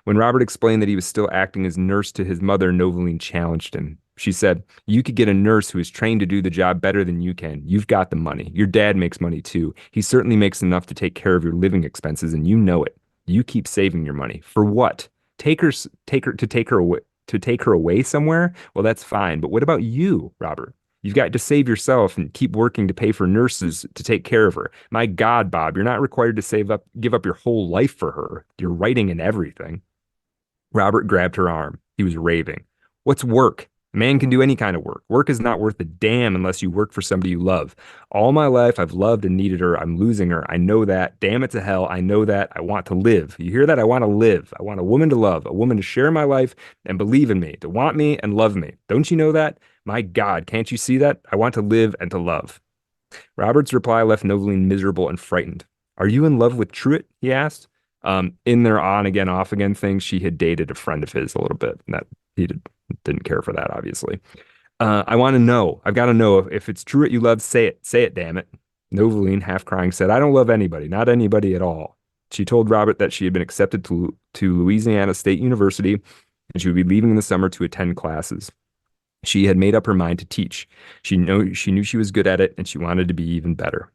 When Robert explained that he was still acting as nurse to his mother, Novaline challenged him. She said, "You could get a nurse who is trained to do the job better than you can. You've got the money. Your dad makes money too. He certainly makes enough to take care of your living expenses, and you know it. You keep saving your money. For what? To take her away somewhere? Well, that's fine. But what about you, Robert? You've got to save yourself and keep working to pay for nurses to take care of her. My God, Bob, you're not required to give up your whole life for her. You're writing and everything." Robert grabbed her arm. He was raving. "What's work? A man can do any kind of work. Work is not worth a damn unless you work for somebody you love. All my life, I've loved and needed her. I'm losing her. I know that. Damn it to hell. I know that. I want to live. You hear that? I want to live. I want a woman to love, a woman to share my life and believe in me, to want me and love me. Don't you know that? My God, can't you see that? I want to live and to love. Robert's reply left Noveline miserable and frightened. Are you in love with Truett? He asked. In their on again, off again thing, she had dated a friend of his a little bit. And that didn't care for that, obviously. I want to know. I've got to know if it's Truett you love, say it. Say it, damn it. Noveline, half crying, said, I don't love anybody, not anybody at all. She told Robert that she had been accepted to Louisiana State University and she would be leaving in the summer to attend classes. She had made up her mind to teach. She knew she was good at it and she wanted to be even better.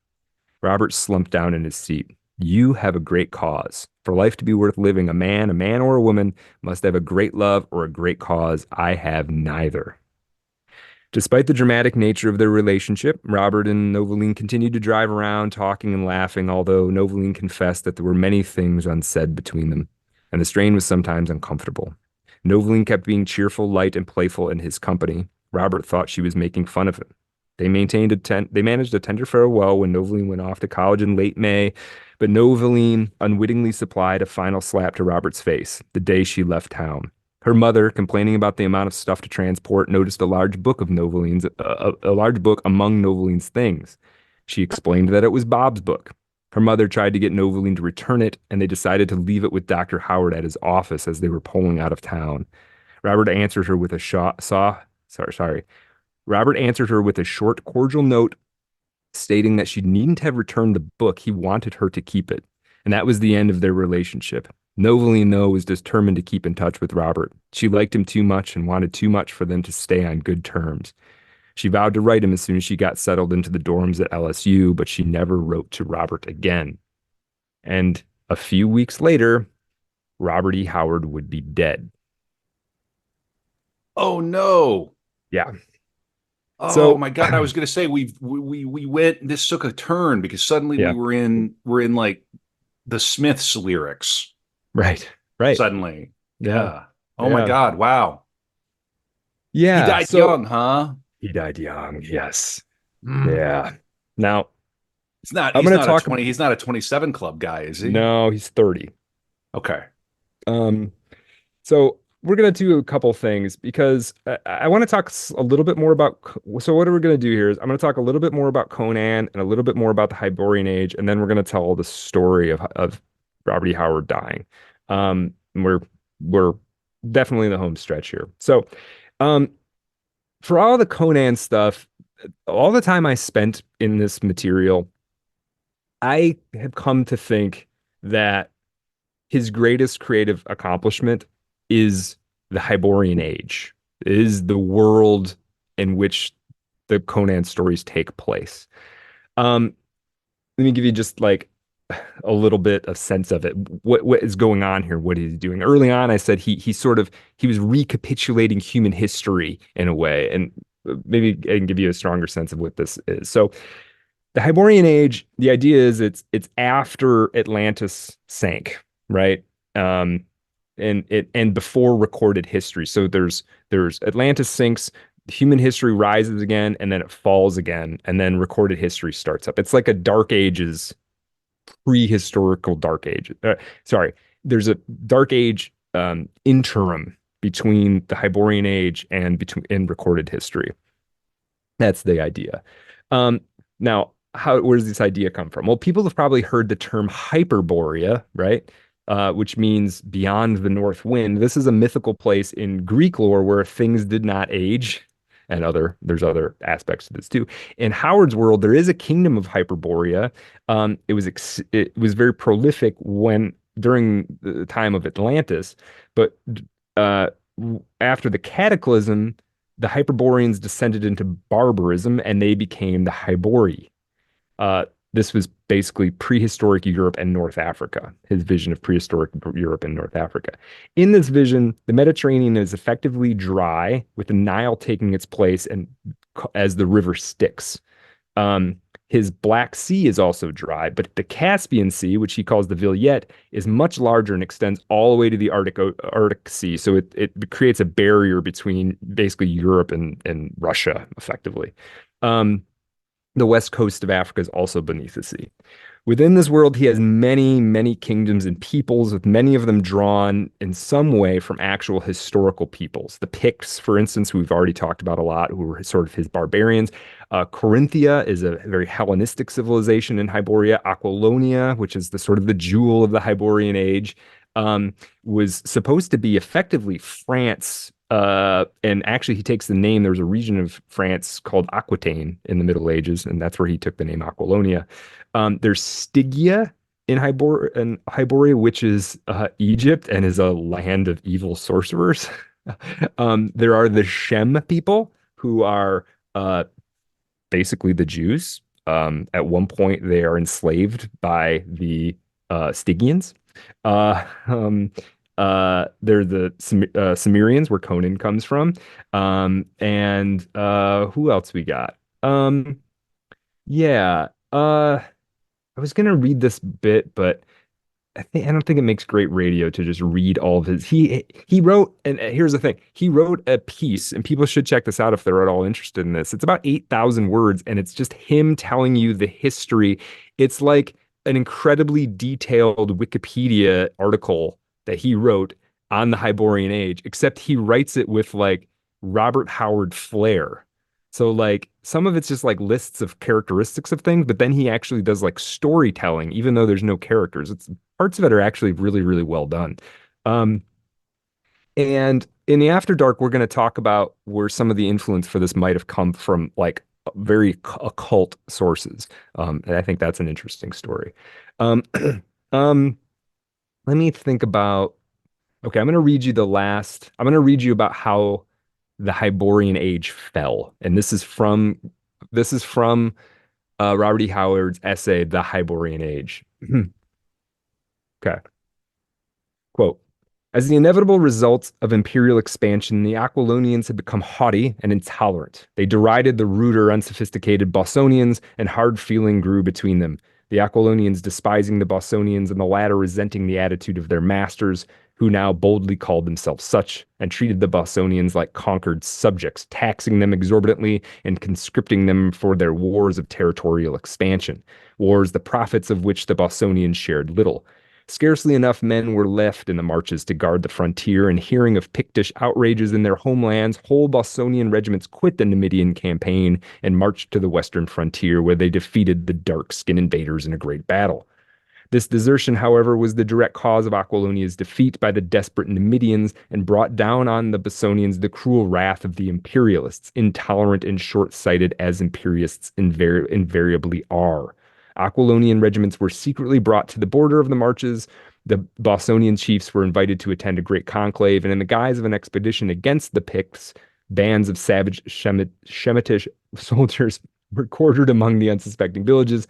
Robert slumped down in his seat. You have a great cause. For life to be worth living, a man or a woman, must have a great love or a great cause. I have neither. Despite the dramatic nature of their relationship, Robert and Noveline continued to drive around, talking and laughing, although Noveline confessed that there were many things unsaid between them, and the strain was sometimes uncomfortable. Noveline kept being cheerful, light, and playful in his company. Robert thought she was making fun of him. They managed a tender farewell when Noveline went off to college in late May, but Noveline unwittingly supplied a final slap to Robert's face the day she left town. Her mother, complaining about the amount of stuff to transport, noticed a large book of Noveline's, a large book among Noveline's things. She explained that it was Bob's book. Her mother tried to get Noveline to return it, and they decided to leave it with Dr. Howard at his office as they were pulling out of town. Robert answered her with a Robert answered her with a short, cordial note stating that she needn't have returned the book. He wanted her to keep it. And that was the end of their relationship. Noveline, though, was determined to keep in touch with Robert. She liked him too much and wanted too much for them to stay on good terms. She vowed to write him as soon as she got settled into the dorms at LSU, but she never wrote to Robert again. And a few weeks later, Robert E. Howard would be dead. Oh no. Yeah. Oh So, my God. I was gonna say we went this took a turn because suddenly yeah, we're in like the Smiths lyrics. right, right. Suddenly. Yeah, Yeah. Oh my yeah, God. Wow. He yeah. died So young, huh? he died young. Yes. Mm. Yeah. Now, I'm He's going to not a talk. 20, he's not a 27 club guy, is he? No, he's 30. Okay. Um, So we're gonna do a couple things because I want to talk a little bit more about. So what are we gonna do here is I'm gonna talk a little bit more about Conan and a little bit more about the Hyborian Age, and then we're gonna tell the story of Robert E. Howard dying. And we're definitely in the home stretch here. So, um, for all the Conan stuff, all the time I spent in this material, I have come to think that his greatest creative accomplishment is the Hyborian Age, is the world in which the Conan stories take place. Um, Let me give you just like a little bit of sense of it. What is going on here? What is he doing? Early on, I said he was recapitulating human history in a way, and maybe I can give you a stronger sense of what this is. So the Hyborian Age, the idea is it's after Atlantis sank, right? Um, and before recorded history. So there's Atlantis sinks, human history rises again, and then it falls again, and then recorded history starts up. It's like a Dark Ages, prehistorical Dark Age. Sorry, there's a Dark Age interim between the Hyborian Age and between in recorded history. That's the idea. Now, where does this idea come from? Well, people have probably heard the term Hyperborea, right? Which means beyond the north wind. This is a mythical place in Greek lore where things did not age, and there's other aspects to this too. In Howard's world, there is a kingdom of Hyperborea. It was very prolific when during the time of Atlantis, but uh, after the cataclysm, the Hyperboreans descended into barbarism and they became the Hybori. Uh, this was basically prehistoric Europe and North Africa, his vision of prehistoric Europe and North Africa. In this vision, the Mediterranean is effectively dry, with the Nile taking its place and as the river Styx. Um, His Black Sea is also dry, but the Caspian Sea, which he calls the Vilayet, is much larger and extends all the way to the Arctic Sea. So it creates a barrier between basically Europe and Russia, effectively. Um, the west coast of Africa is also beneath the sea. Within this world, he has many, many kingdoms and peoples, with many of them drawn in some way from actual historical peoples. The Picts, for instance, who we've already talked about a lot, who were sort of his barbarians. Corinthia is a very Hellenistic civilization in Hyboria. Aquilonia, which is the sort of the jewel of the Hyborian age, um, was supposed to be effectively France. And actually, he takes the name. There was a region of France called Aquitaine in the Middle Ages, and that's where he took the name Aquilonia. There's Stygia in Hyboria, which is Egypt and is a land of evil sorcerers. There are the Shem people, who are basically the Jews. At one point, they are enslaved by the Stygians. Uh, um, they're the Sumerians, where Conan comes from. And who else we got? Yeah. I was gonna read this bit, but I don't think it makes great radio to just read all of his. He wrote, and here's the thing: he wrote a piece, and people should check this out if they're at all interested in this. It's about 8,000 words, and it's just him telling you the history. It's like an incredibly detailed Wikipedia article that he wrote on the Hyborian Age, except he writes it with like Robert Howard flair. So like some of it's just like lists of characteristics of things, but then he actually does like storytelling, even though there's no characters. It's parts of it are actually really, really well done. Um, and in the After Dark, we're going to talk about where some of the influence for this might have come from, like very occult sources. And I think that's an interesting story. Um, um, let me think about. Okay, I'm going to read you the last. I'm going to read you about how the Hyborian Age fell, and this is from Robert E. Howard's essay, The Hyborian Age. Okay. Quote, as the inevitable result of imperial expansion, the Aquilonians had become haughty and intolerant. They derided the ruder, unsophisticated Bosonians, and hard feeling grew between them. The Aquilonians despising the Bosonians, and the latter resenting the attitude of their masters, who now boldly called themselves such, and treated the Bosonians like conquered subjects, taxing them exorbitantly and conscripting them for their wars of territorial expansion, wars the profits of which the Bosonians shared little. Scarcely enough men were left in the marches to guard the frontier, and hearing of Pictish outrages in their homelands, whole Bosonian regiments quit the Numidian campaign and marched to the western frontier, where they defeated the dark-skinned invaders in a great battle. This desertion, however, was the direct cause of Aquilonia's defeat by the desperate Numidians, and brought down on the Bosonians the cruel wrath of the imperialists, intolerant and short-sighted as imperialists invariably are. Aquilonian regiments were secretly brought to the border of the marches. The Bosonian chiefs were invited to attend a great conclave, and in the guise of an expedition against the Picts, bands of savage Shemitish soldiers were quartered among the unsuspecting villages.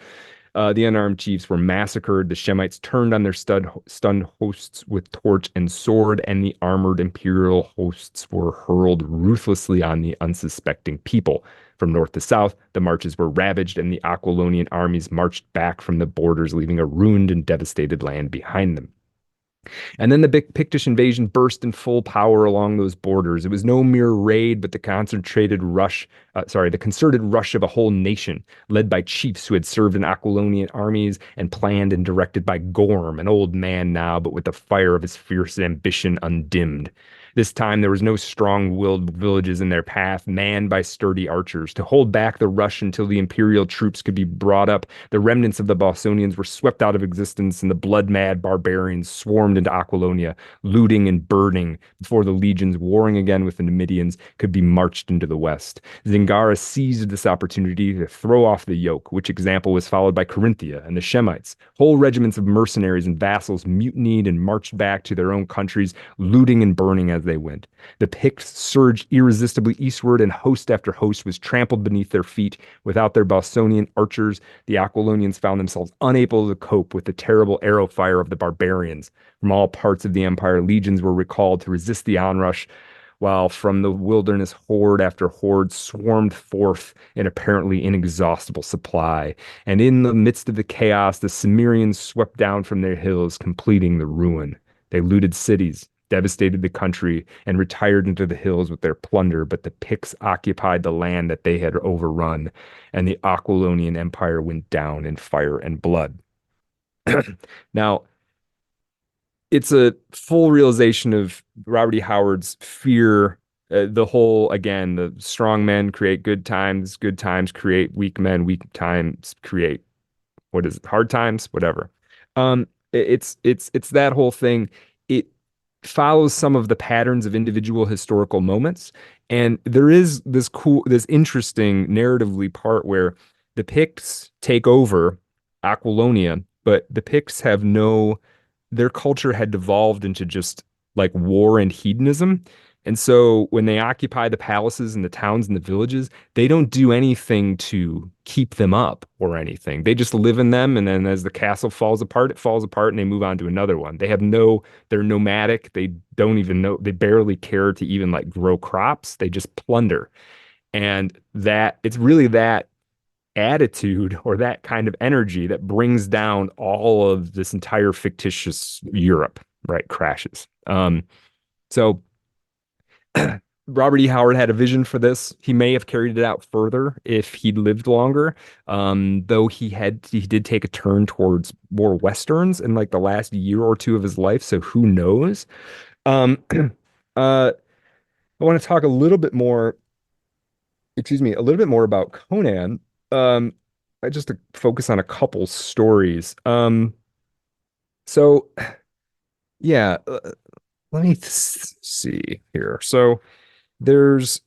The unarmed chiefs were massacred. The Shemites turned on their stunned hosts with torch and sword, and the armored imperial hosts were hurled ruthlessly on the unsuspecting people. From north to south, the marches were ravaged, and the Aquilonian armies marched back from the borders, leaving a ruined and devastated land behind them. And then the big Pictish invasion burst in full power along those borders. It was no mere raid, but the concerted rush of a whole nation, led by chiefs who had served in Aquilonian armies and planned and directed by Gorm, an old man now, but with the fire of his fierce ambition undimmed. This time there was no strong-willed villages in their path, manned by sturdy archers. To hold back the rush until the imperial troops could be brought up, the remnants of the Bosonians were swept out of existence, and the blood-mad barbarians swarmed into Aquilonia, looting and burning, before the legions, warring again with the Numidians, could be marched into the west. Zingara seized this opportunity to throw off the yoke, which example was followed by Corinthia and the Shemites. Whole regiments of mercenaries and vassals mutinied and marched back to their own countries, looting and burning as they went. The Picts surged irresistibly eastward, and host after host was trampled beneath their feet. Without their Bosonian archers, the Aquilonians found themselves unable to cope with the terrible arrow fire of the barbarians. From all parts of the empire, legions were recalled to resist the onrush, while from the wilderness horde after horde swarmed forth an apparently inexhaustible supply. And in the midst of the chaos, the Cimmerians swept down from their hills, completing the ruin. They looted cities, devastated the country, and retired into the hills with their plunder, but the Picts occupied the land that they had overrun, and the Aquilonian Empire went down in fire and blood. Now, it's a full realization of Robert E. Howard's fear. The whole, again, the strong men create good times create weak men, weak times create what is it, hard times, whatever. It's that whole thing. It follows some of the patterns of individual historical moments, and there is this interesting narratively part where the Picts take over Aquilonia, but the Picts have no their culture had devolved into just like war and hedonism. And so when they occupy the palaces and the towns and the villages, they don't do anything to keep them up or anything. They just live in them. And then as the castle falls apart, it falls apart and they move on to another one. They're nomadic. They don't even know, they barely care to even like grow crops. They just plunder. And it's really that attitude or that kind of energy that brings down all of this entire fictitious Europe, right? Crashes. So Robert E. Howard had a vision for this. He may have carried it out further if he'd lived longer. Though he did take a turn towards more westerns in like the last year or two of his life. So who knows? Um, I want to talk a little bit more, excuse me, a little bit more about Conan. Um, I just to focus on a couple stories. So yeah, let me see here. So there's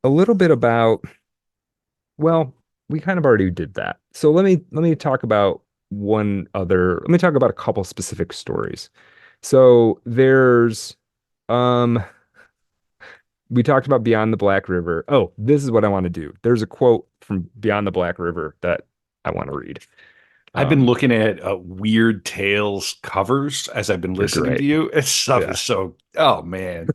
a little bit about, well, we kind of already did that. So let me talk about let me talk about a couple specific stories. So there's um we talked about Beyond the Black River. Oh, this is what I want to do. There's a quote from Beyond the Black River that I want to read. I've been Um, looking at Weird Tales covers as I've been they're listening to great. you. This stuff Yeah. is so, oh man.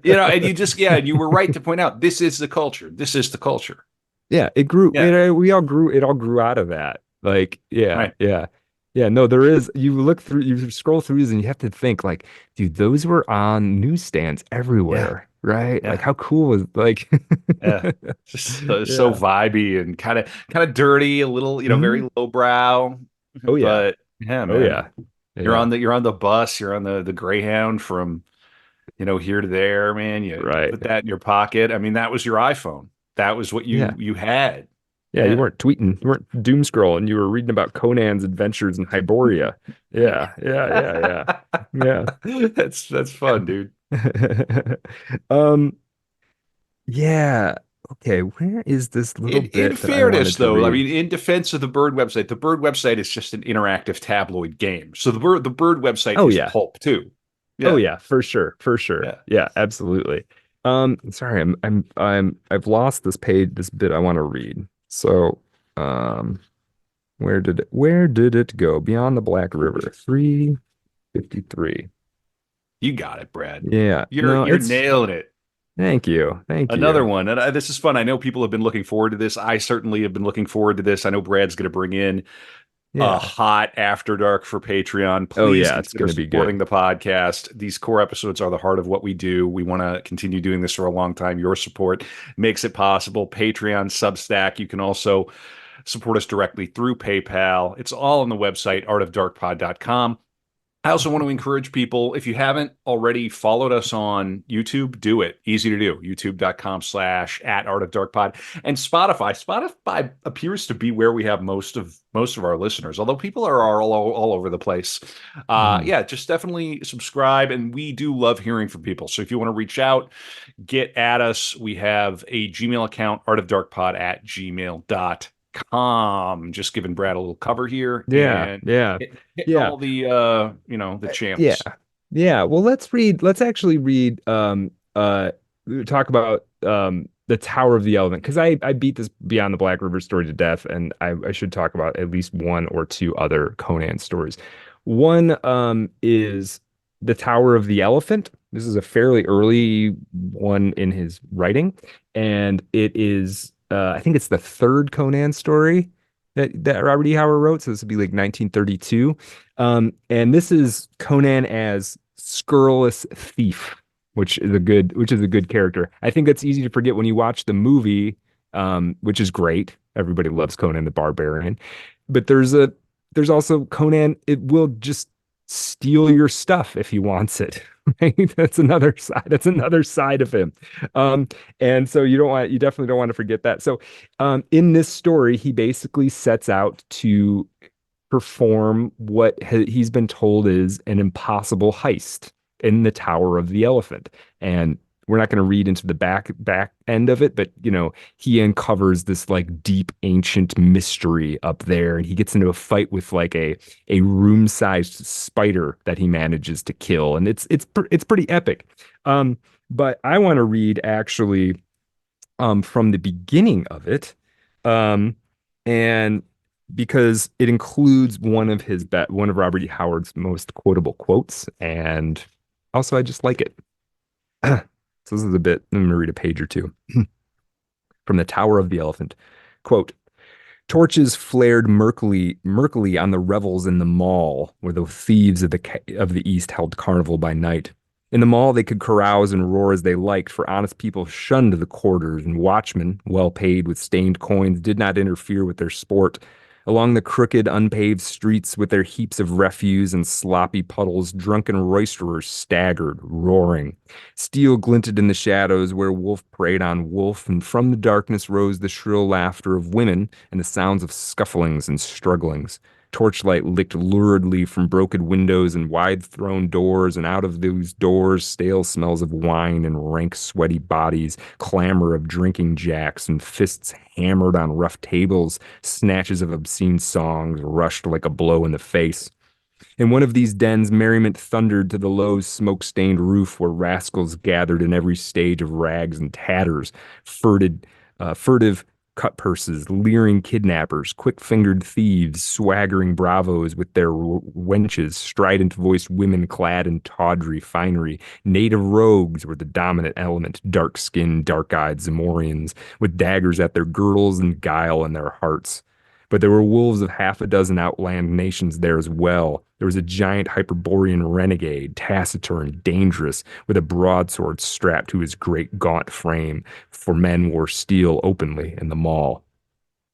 You know, and you just, yeah, and you were right to point out this is the culture. This is the culture. Yeah, it grew. Yeah. We all grew. It all grew out of that. Like, yeah, Right. yeah, yeah. No, there is. You look through, you scroll through these, and you have to think, like, dude, those were on newsstands Yeah. everywhere, right? Like, Yeah. how cool was like, Yeah. Just so yeah. vibey and kind of dirty, a little, Mhm. very lowbrow. Oh yeah. But yeah, Oh man. yeah. Yeah. You're on the bus, you're on the Greyhound from, here to there, man. You Right. put that in your pocket. I mean, that was your iPhone. That was what Yeah. you had. Yeah. You Yeah. weren't tweeting. You weren't doom scrolling. You were reading about Conan's adventures in Hyboria. Yeah. Yeah. Yeah. Yeah. That's fun, dude. Yeah. Um. Yeah. Okay, where is this little In bit that I wanted fairness, to though, I read? mean, in defense of the Bird website is just an interactive tabloid game. So the Bird website Oh is yeah. pulp too. Oh Yeah, yeah, for sure. For sure. yeah. Yeah, absolutely. Sorry, I've lost this page, this bit I want to read. So, um, where did it go? Beyond the Black River, 353. You got it, Brad. Yeah. No, You're it's nailing it. thank you. Thank Another you. one, and this is fun. I know people have been looking forward to this. I certainly have been looking forward to this. I know Brad's going to bring in a Yeah. hot After Dark for Patreon. Oh Please yeah, it's consider gonna be supporting good. the podcast. These core episodes are the heart of what we do. We want to continue doing this for a long time. Your support makes it possible. Patreon, Substack. You can also support us directly through PayPal. It's all on the website, artofdarkpod.com. I also want to encourage people, if you haven't already followed us on YouTube, do it. Easy to do. YouTube.com/at Art of Dark Pod. And Spotify. Spotify appears to be where we have most of our listeners, although people are all over the place. Mhm. Yeah, just definitely subscribe. And we do love hearing from people. So if you want to reach out, get at us. We have a Gmail account, artofdarkpod@gmail.com. Just giving Brad a little cover here Yeah, and yeah, hitting yeah. all the the Yeah. channels. Yeah. Well, let's actually read talk about the Tower of the Elephant because I beat this Beyond the Black River story to death, and I should talk about at least one or two other Conan stories. One is the Tower of the Elephant, This is a fairly early one in his writing, and it is I think it's the third Conan story that Robert E. Howard wrote. So this would be like 1932. And this is Conan as scurrilous thief, which is a good character. I think it's easy to forget when you watch the movie, which is great. Everybody loves Conan the Barbarian, but there's also Conan. It will just steal your stuff if he wants it. Right? That's another side. That's another side of him. Um, and so you definitely don't want to forget that. So, in this story, he basically sets out to perform what he's been told is an impossible heist in the Tower of the Elephant. And we're not going to read into the back end of it, but he uncovers this like deep ancient mystery up there, and he gets into a fight with like a room-sized spider that he manages to kill, and it's pretty epic. But I want to read actually from the beginning of it, um, and because it includes one of Robert E. Howard's most quotable quotes, and also I just like it. So this is a bit. I'm going to read a page or two from the Tower of the Elephant. Quote, torches flared murkily on the revels in the mall, where the thieves of the East held carnival by night. In the mall, they could carouse and roar as they liked, for honest people shunned the quarters, and watchmen, well paid with stained coins, did not interfere with their sport. Along the crooked, unpaved streets, with their heaps of refuse and sloppy puddles, drunken roisterers staggered, roaring. Steel glinted in the shadows where wolf preyed on wolf, and from the darkness rose the shrill laughter of women and the sounds of scufflings and strugglings. Torchlight licked luridly from broken windows and wide-thrown doors, and out of those doors stale smells of wine and rank, sweaty bodies, clamor of drinking jacks, and fists hammered on rough tables, snatches of obscene songs rushed like a blow in the face. In one of these dens, merriment thundered to the low, smoke-stained roof where rascals gathered in every stage of rags and tatters, furtive cut purses, leering kidnappers, quick-fingered thieves, swaggering bravos with their wenches, strident-voiced women clad in tawdry finery. Native rogues were the dominant element, dark-skinned, dark-eyed Zamorians, with daggers at their girdles and guile in their hearts. But there were wolves of half a dozen outland nations there as well. There was a giant Hyperborean renegade, taciturn, dangerous, with a broadsword strapped to his great gaunt frame, for men wore steel openly in the mall.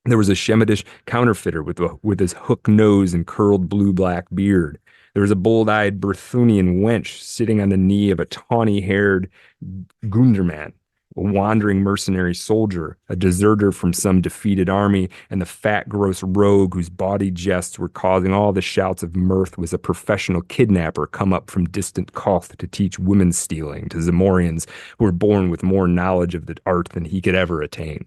There was a Shemitish counterfeiter with his hook nose and curled blue-black beard. There was a bold-eyed Berthunian wench sitting on the knee of a tawny-haired Gunderman, a wandering mercenary soldier, a deserter from some defeated army, and the fat, gross rogue whose bawdy jests were causing all the shouts of mirth was a professional kidnapper come up from distant Koth to teach women stealing to Zamorians who were born with more knowledge of the art than he could ever attain.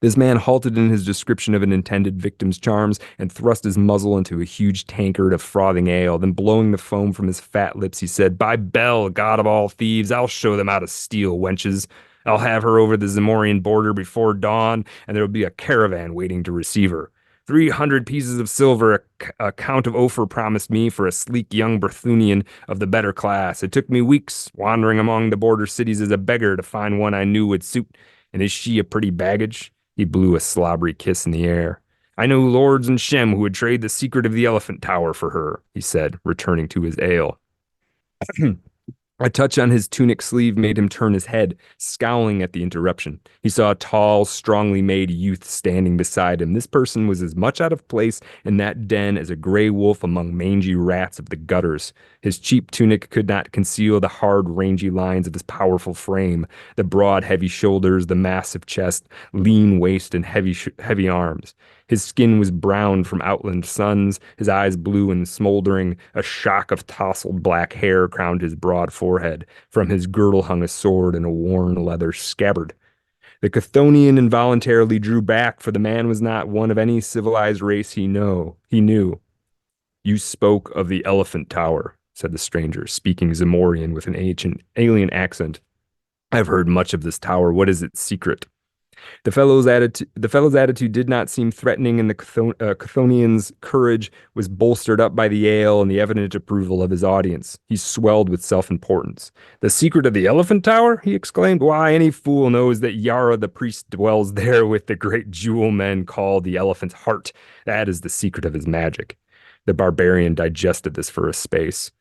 This man halted in his description of an intended victim's charms and thrust his muzzle into a huge tankard of frothing ale. Then, blowing the foam from his fat lips, he said, "By Bel, god of all thieves, I'll show them how to steal, wenches. I'll have her over the Zamorian border before dawn, and there will be a caravan waiting to receive her. 300 pieces of silver a Count of Ophir promised me for a sleek young Berthunian of the better class. It took me weeks, wandering among the border cities as a beggar, to find one I knew would suit. And is she a pretty baggage?" He blew a slobbery kiss in the air. "I know lords in Shem who would trade the secret of the Elephant Tower for her," he said, returning to his ale. A touch on his tunic sleeve made him turn his head, scowling at the interruption. He saw a tall, strongly made youth standing beside him. This person was as much out of place in that den as a gray wolf among mangy rats of the gutters. His cheap tunic could not conceal the hard, rangy lines of his powerful frame, the broad, heavy shoulders, the massive chest, lean waist, and heavy arms. His skin was brown from outland suns, his eyes blue and smoldering. A shock of tousled black hair crowned his broad forehead. From his girdle hung a sword and a worn leather scabbard. The Chthonian involuntarily drew back, for the man was not one of any civilized race he knew. "You spoke of the Elephant Tower," said the stranger, speaking Zamorian with an ancient alien accent. "I've heard much of this tower. What is its secret?" The fellow's attitude did not seem threatening, and the Chthonian's courage was bolstered up by the ale and the evident approval of his audience. He swelled with self-importance. "The secret of the Elephant Tower?" he exclaimed. "Why, any fool knows that Yara the priest dwells there with the great jewel men call the Elephant's Heart. That is the secret of his magic." The barbarian digested this for a space.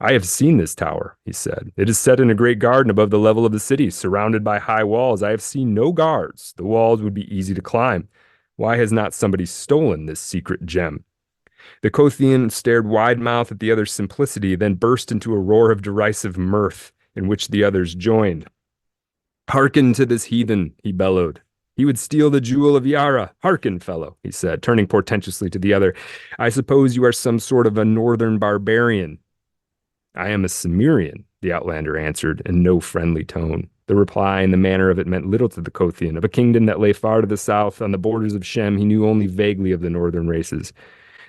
"I have seen this tower," he said. "It is set in a great garden above the level of the city, surrounded by high walls. I have seen no guards. The walls would be easy to climb. Why has not somebody stolen this secret gem?" The Kothian stared wide-mouthed at the other's simplicity, then burst into a roar of derisive mirth, in which the others joined. "Hearken to this heathen," he bellowed. "He would steal the jewel of Yara. Hearken, fellow," he said, turning portentously to the other. "I suppose you are some sort of a northern barbarian." "I am a Cimmerian," the outlander answered in no friendly tone. The reply and the manner of it meant little to the Kothian. Of a kingdom that lay far to the south, on the borders of Shem, he knew only vaguely of the northern races.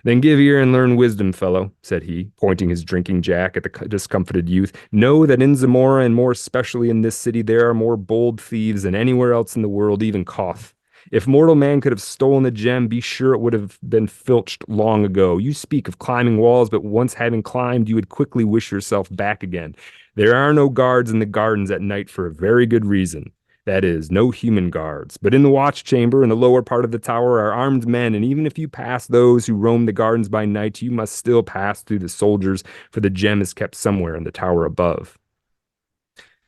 "Then give ear and learn wisdom, fellow," said he, pointing his drinking jack at the discomfited youth. "Know that in Zamora, and more especially in this city, there are more bold thieves than anywhere else in the world, even Koth. If mortal man could have stolen the gem, be sure it would have been filched long ago. You speak of climbing walls, but once having climbed, you would quickly wish yourself back again. There are no guards in the gardens at night for a very good reason. That is, no human guards. But in the watch chamber in the lower part of the tower are armed men, and even if you pass those who roam the gardens by night, you must still pass through the soldiers, for the gem is kept somewhere in the tower above."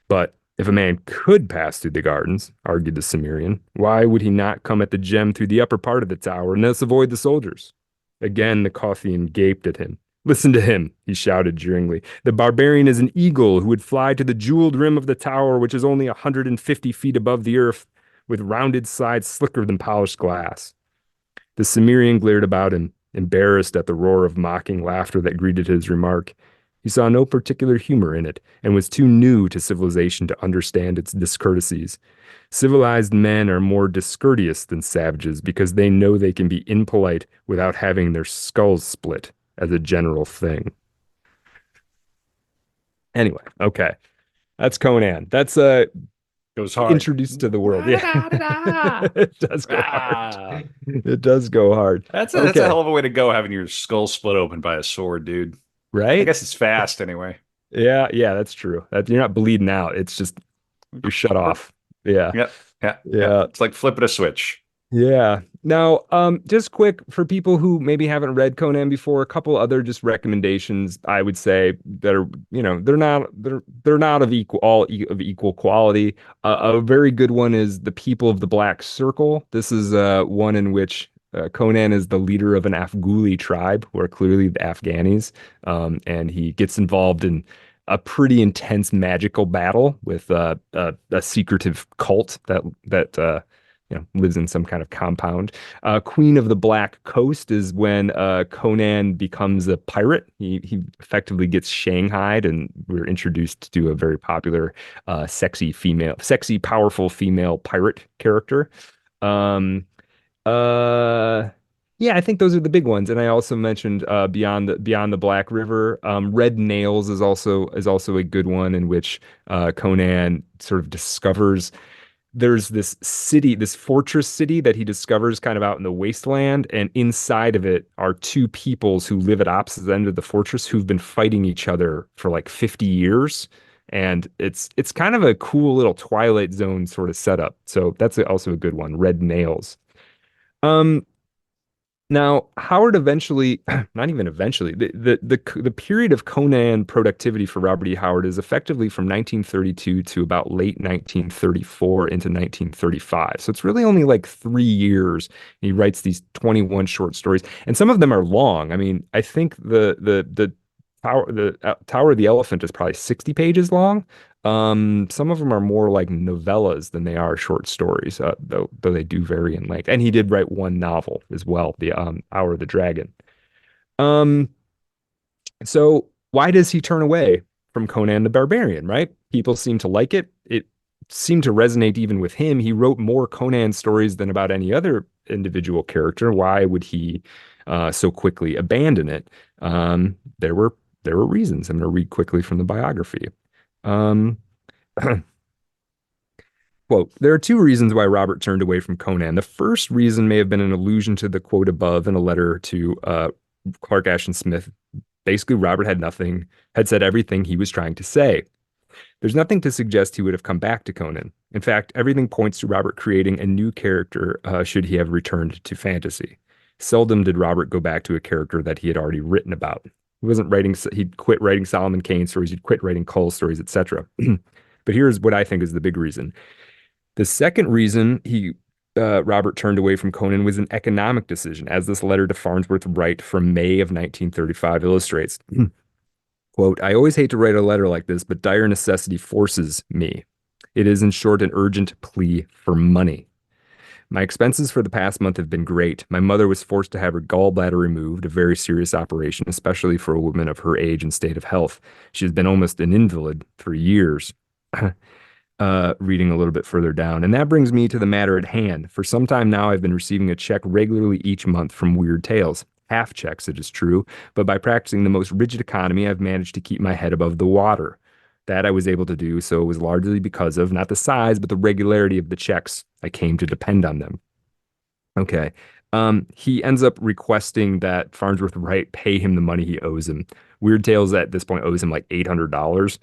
"But if a man could pass through the gardens," argued the Cimmerian, "why would he not come at the gem through the upper part of the tower and thus avoid the soldiers?" Again the Kothian gaped at him. "Listen to him," he shouted jeeringly. "The barbarian is an eagle who would fly to the jeweled rim of the tower, which is only 150 feet above the earth, with rounded sides slicker than polished glass." The Cimmerian glared about him, embarrassed at the roar of mocking laughter that greeted his remark. He saw no particular humor in it, and was too new to civilization to understand its discourtesies. Civilized men are more discourteous than savages because they know they can be impolite without having their skulls split, as a general thing. Anyway, okay. That's Conan. That's Goes hard. introduced to the world. Yeah. Da-da-da-da-da. It does go hard. Ah. It does go hard. That's a Okay. hell of a way to go, having your skull split open by a sword, dude. I Right? guess it's fast anyway. Yeah, yeah, that's true. That you're not bleeding out. It's just you're shut off. Yeah. Yep. Yeah. Yeah. Yeah. It's like flipping a switch. Yeah. Now, just quick for people who maybe haven't read Conan before, a couple other just recommendations I would say that are, they're not of equal quality. A very good one is The People of the Black Circle. This is one in which Conan is the leader of an Afghuli tribe, who are clearly the Afghanis, and he gets involved in a pretty intense magical battle with a secretive cult that lives in some kind of compound. Queen of the Black Coast is when Conan becomes a pirate. He effectively gets shanghaied, and we're introduced to a very popular, sexy, powerful female pirate character. Um, uh, yeah, I think those are the big ones. And I also mentioned Beyond the Black River. Red Nails is also a good one in which Conan sort of discovers there's this city, this fortress city that he discovers kind of out in the wasteland, and inside of it are two peoples who live at opposite ends of the fortress who've been fighting each other for like 50 years. And it's kind of a cool little Twilight Zone sort of setup. So that's also a good one, Red Nails. Um, Now, Howard eventually, not even eventually, the period of Conan productivity for Robert E. Howard is effectively from 1932 to about late 1934 into 1935. So it's really only like 3 years. He writes these 21 short stories, and some of them are long. I mean, I think the Tower of the Elephant is probably 60 pages long. Some of them are more like novellas than they are short stories, though they do vary in length. And he did write one novel as well, the Hour of the Dragon. Um, so why does he turn away from Conan the Barbarian, right? People seem to like it. It seemed to resonate even with him. He wrote more Conan stories than about any other individual character. Why would he so quickly abandon it? There were reasons. I'm going to read quickly from the biography. Um, Quote, there are two reasons why Robert turned away from Conan. The first reason may have been an allusion to the quote above in a letter to Clark Ashton Smith. Basically, Robert had said everything he was trying to say. There's nothing to suggest he would have come back to Conan. In fact, everything points to Robert creating a new character should he have returned to fantasy. Seldom did Robert go back to a character that he had already written about. He wasn't writing, he'd quit writing Solomon Kane stories, he'd quit writing Cull stories, etc. But here's what I think is the big reason. The second reason Robert turned away from Conan was an economic decision, as this letter to Farnsworth Wright from May of 1935 illustrates. Quote, I always hate to write a letter like this, but dire necessity forces me. It is, in short, an urgent plea for money. My expenses for the past month have been great. My mother was forced to have her gallbladder removed, a very serious operation, especially for a woman of her age and state of health. She has been almost an invalid for years. Reading a little bit further down. And that brings me to the matter at hand. For some time now, I've been receiving a check regularly each month from Weird Tales. Half checks, it is true, but by practicing the most rigid economy, I've managed to keep my head above the water. That I was able to do so was largely because of not the size, but the regularity of the checks. I came to depend on them. Okay. He ends up requesting that Farnsworth Wright pay him the money he owes him. Weird Tales at this point owes him like $800.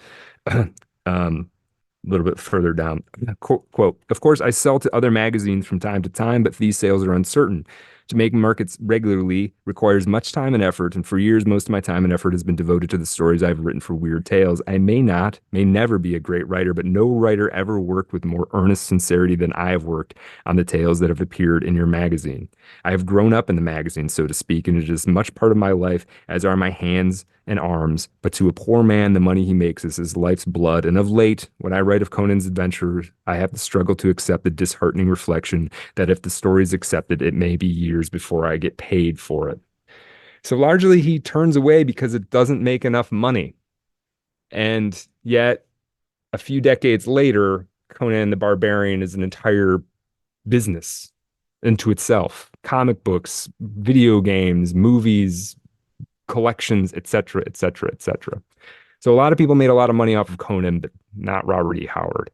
A little bit further down. Quote, of course, I sell to other magazines from time to time, but these sales are uncertain. To make markets regularly requires much time and effort, and for years, most of my time and effort has been devoted to the stories I've written for Weird Tales. I may never be a great writer, but no writer ever worked with more earnest sincerity than I have worked on the tales that have appeared in your magazine. I have grown up in the magazine, so to speak, and it is as much part of my life as are my hands and arms. But to a poor man, the money he makes is his life's blood. And of late, when I write of Conan's adventures, I have to struggle to accept the disheartening reflection that if the story is accepted, it may be years before I get paid for it. So largely, he turns away because it doesn't make enough money. And yet, a few decades later, Conan the Barbarian is an entire business into itself. Comic books, video games, movies, collections, etc., etc., etc. So a lot of people made a lot of money off of Conan, but not Robert E. Howard.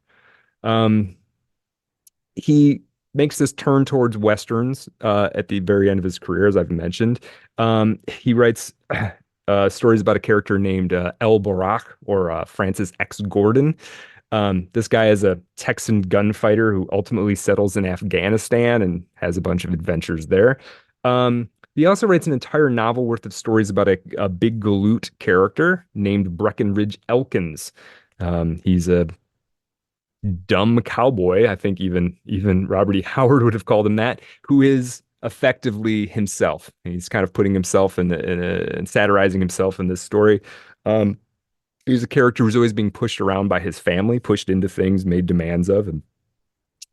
He makes this turn towards Westerns at the very end of his career, as I've mentioned. He writes stories about a character named El Barak or Francis X. Gordon. This guy is a Texan gunfighter who ultimately settles in Afghanistan and has a bunch of adventures there. He also writes an entire novel worth of stories about a big galoot character named Breckenridge Elkins. He's a dumb cowboy. I think even Robert E. Howard would have called him that, who is effectively himself. He's kind of putting himself and satirizing himself in this story. He's a character who's always being pushed around by his family, pushed into things, made demands of, and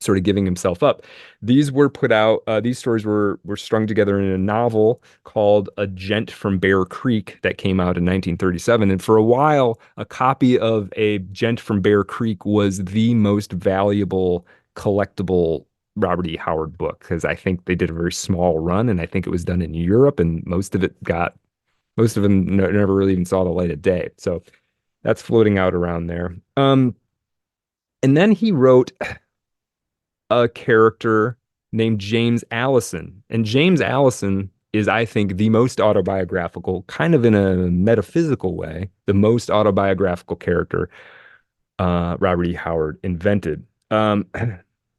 sort of giving himself up. These were put out, these stories were strung together in a novel called A Gent from Bear Creek that came out in 1937. And for a while, a copy of A Gent from Bear Creek was the most valuable collectible Robert E. Howard book, because I think they did a very small run, and I think it was done in Europe, and most of them never really even saw the light of day. So that's floating out around there. And then he wrote a character named James Allison. And James Allison is, I think, the most autobiographical, kind of in a metaphysical way, the most autobiographical character Robert E. Howard invented.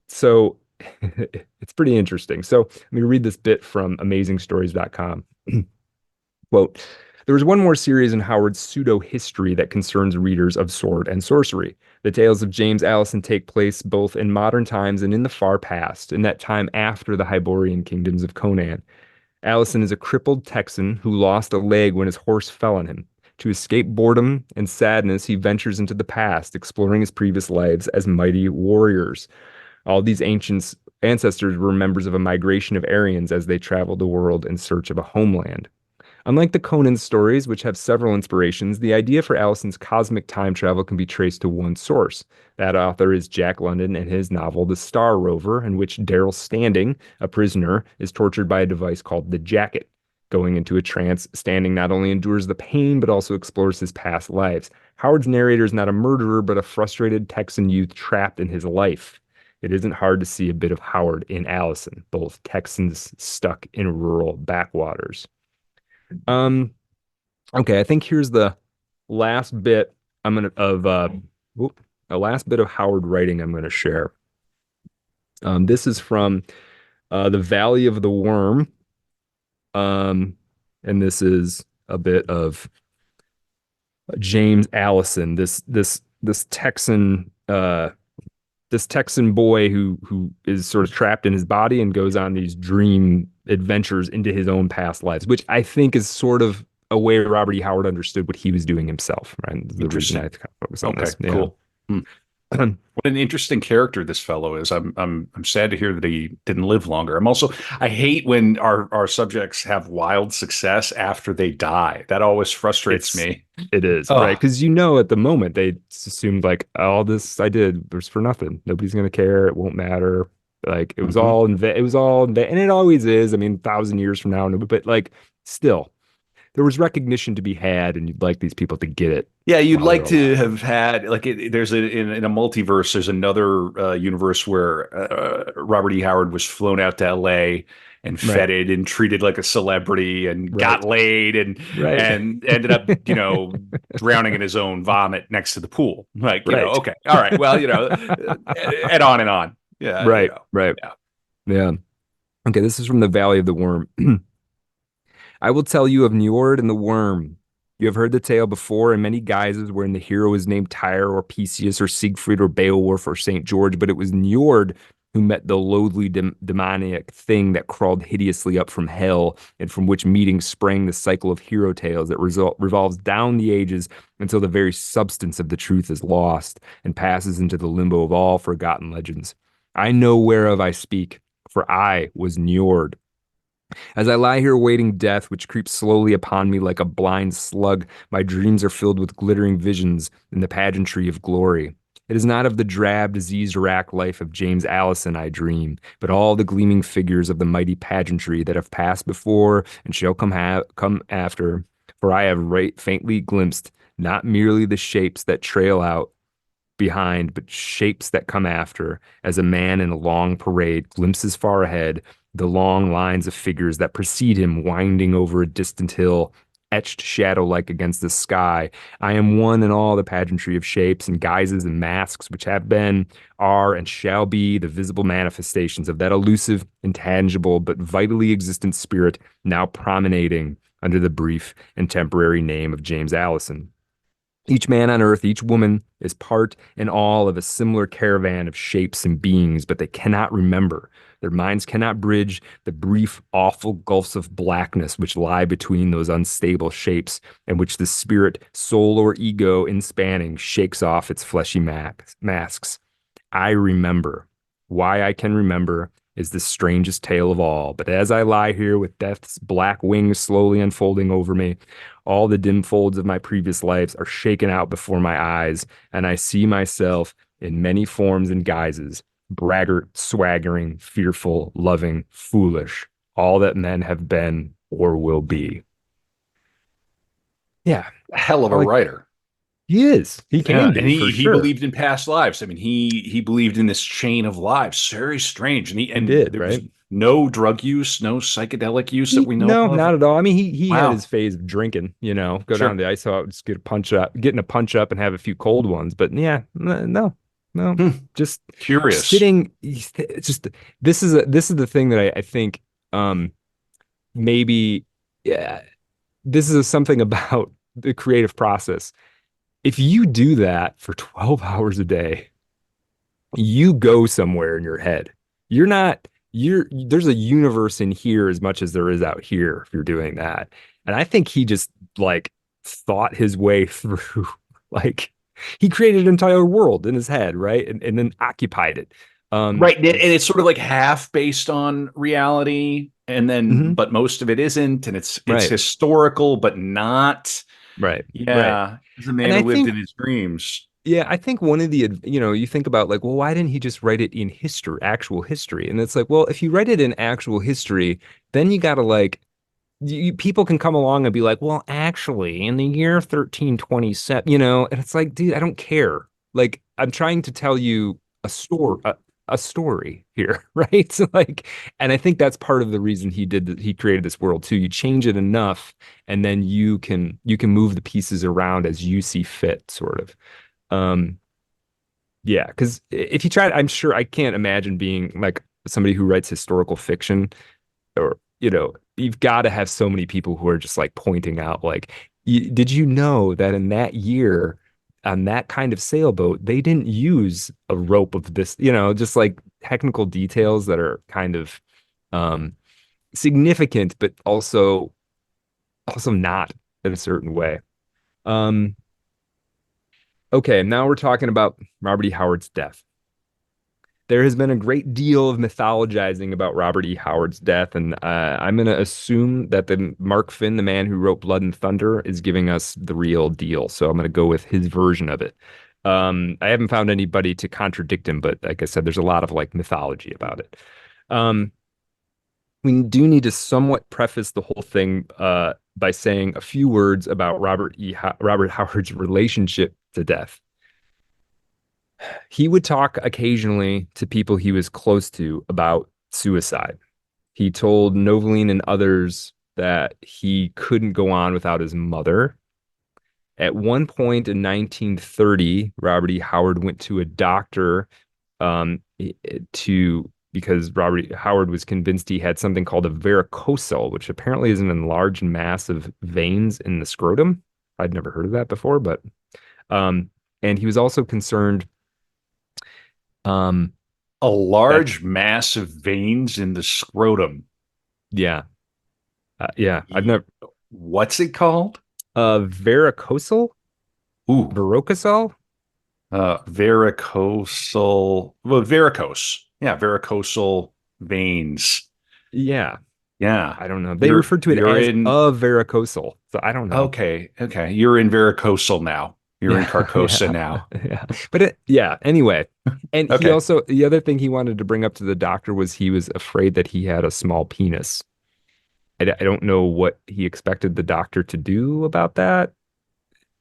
So it's pretty interesting. So let me read this bit from amazingstories.com. Quote, there was one more series in Howard's pseudo-history that concerns readers of sword and sorcery. The tales of James Allison take place both in modern times and in the far past, in that time after the Hyborian kingdoms of Conan. Allison is a crippled Texan who lost a leg when his horse fell on him. To escape boredom and sadness, he ventures into the past, exploring his previous lives as mighty warriors. All these ancient ancestors were members of a migration of Aryans as they traveled the world in search of a homeland. Unlike the Conan stories, which have several inspirations, the idea for Allison's cosmic time travel can be traced to one source. That author is Jack London and his novel The Star Rover, in which Daryl Standing, a prisoner, is tortured by a device called the jacket. Going into a trance, Standing not only endures the pain, but also explores his past lives. Howard's narrator is not a murderer, but a frustrated Texan youth trapped in his life. It isn't hard to see a bit of Howard in Allison, both Texans stuck in rural backwaters. Um, okay, I think here's the last bit I'm gonna of whoop, a last bit of Howard writing I'm gonna share. This is from The Valley of the Worm. And this is a bit of James Allison, this Texan boy who is sort of trapped in his body and goes on these dream adventures into his own past lives, which I think is sort of a way Robert E. Howard understood what he was doing himself, right? The reason I Interesting. kind of focus on Okay, this. Yeah. cool. Hmm. What an interesting character this fellow is. I'm sad to hear that he didn't live longer. I hate when our subjects have wild success after they die. That always frustrates It's me. it is, right? Oh, Because at the moment they assumed like all this I did was for nothing. Nobody's gonna care. It won't matter. Like mhm. it was all and it always is. I mean, 1,000 years from now, but like still, there was recognition to be had, and you'd like these people to get it Yeah, you'd while they're like to alive. have had like there's in a multiverse. There's another universe where Robert E. Howard was flown out to L.A. and Right, feted and treated like a celebrity and got right, laid and right, ended up drowning in his own vomit next to the pool. Like right, okay, all right, well and on and on. Yeah, right, right. yeah. Yeah. Okay, this is from the Valley of the Worm. I will tell you of Njord and the Worm. You have heard the tale before in many guises, wherein the hero is named Tyre or Perseus or Siegfried or Beowulf or St. George, but it was Njord who met the loathly demoniac thing that crawled hideously up from hell, and from which meeting sprang the cycle of hero tales that revolves down the ages until the very substance of the truth is lost and passes into the limbo of all forgotten legends. I know whereof I speak, for I was Njord. As I lie here awaiting death, which creeps slowly upon me like a blind slug, my dreams are filled with glittering visions in the pageantry of glory. It is not of the drab, disease-racked life of James Allison I dream, but all the gleaming figures of the mighty pageantry that have passed before and shall come after. For I have faintly glimpsed not merely the shapes that trail out behind, but shapes that come after, as a man in a long parade glimpses far ahead the long lines of figures that precede him winding over a distant hill, etched shadow-like against the sky. I am one in all the pageantry of shapes and guises and masks which have been, are, and shall be the visible manifestations of that elusive, intangible, but vitally existent spirit now promenading under the brief and temporary name of James Allison. Each man on earth, each woman is part and all of a similar caravan of shapes and beings, but they cannot remember. Their minds cannot bridge the brief, awful gulfs of blackness which lie between those unstable shapes, and which the spirit, soul, or ego in spanning shakes off its fleshy masks. I remember. Why I can remember is the strangest tale of all. But as I lie here with death's black wings slowly unfolding over me, all the dim folds of my previous lives are shaken out before my eyes, and I see myself in many forms and guises, braggart, swaggering, fearful, loving, foolish, all that men have been or will be. Yeah, Hell of I a like writer. he is. He Yeah, can and be for he sure. believed in past lives. I mean, he believed in this chain of lives. Very strange. He And did, there was right? no drug use, no psychedelic use that we know No, of. not at all. I mean, he had Wow. his phase of drinking, go down Sure. to the ice out, just getting a punch up and have a few cold ones. But yeah, no, Hmm. just Curious. sitting. It's just this is the thing that I think um maybe yeah, this is something about the creative process. If you do that for 12 hours a day, you go somewhere in your head. You're not, there's a universe in here as much as there is out here if you're doing that. And I think he just like thought his way through, like he created an entire world in his head, right? And then occupied it. Right. And It's it's sort of like half based on reality, and then mhm, but most of it isn't, and it's right, historical, but not. right, right. Yeah. He's a And man I who lived think in his dreams. yeah, I think one of the, you think about like, well, why didn't he just write it in history, actual history? And it's like, well, if you write it in actual history, then you got to like people can come along and be like, well, actually, in the year 1327, and it's like, dude, I don't care. Like, I'm trying to tell you a story. a story here, right? So like, and I think that's part of the reason he created this world too. You change it enough, and then you can move the pieces around as you see fit, sort of. Um, yeah, because if you try, I'm sure I can't imagine being like somebody who writes historical fiction, or you've got to have so many people who are just like pointing out like, did you know that in that year on that kind of sailboat they didn't use a rope of this, just like technical details that are kind of um significant but also not in a certain way. um okay, now we're talking about Robert E. Howard's death. There has been a great deal of mythologizing about Robert E. Howard's death, and I'm going to assume that the Mark Finn, the man who wrote Blood and Thunder, is giving us the real deal. So I'm going to go with his version of it. I haven't found anybody to contradict him, but like I said, there's a lot of like mythology about it. Um, we do need to somewhat preface the whole thing by saying a few words about Robert Howard's relationship to death. He would talk occasionally to people he was close to about suicide. He told Noveline and others that he couldn't go on without his mother. At one point in 1930, Robert E. Howard went to a doctor to because Robert E. Howard was convinced he had something called a varicocele, which apparently is an enlarged mass of veins in the scrotum. I'd never heard of that before, but and he was also concerned. Um, A that large mass of veins in the scrotum. Yeah, yeah. I've never What's it called? varicocele, Ooh, varicocele. varicosal. Well, varicose. Yeah, varicosal veins. Yeah, Yeah, I don't know. They you're refer to it you're as in. a varicocele, so I don't know. Okay, okay. You're in varicosal now. You're in Yeah, Carcosa yeah, now. yeah. But yeah. Anyway, and he Okay. also the other thing he wanted to bring up to the doctor was he was afraid that he had a small penis. I don't know what he expected the doctor to do about that.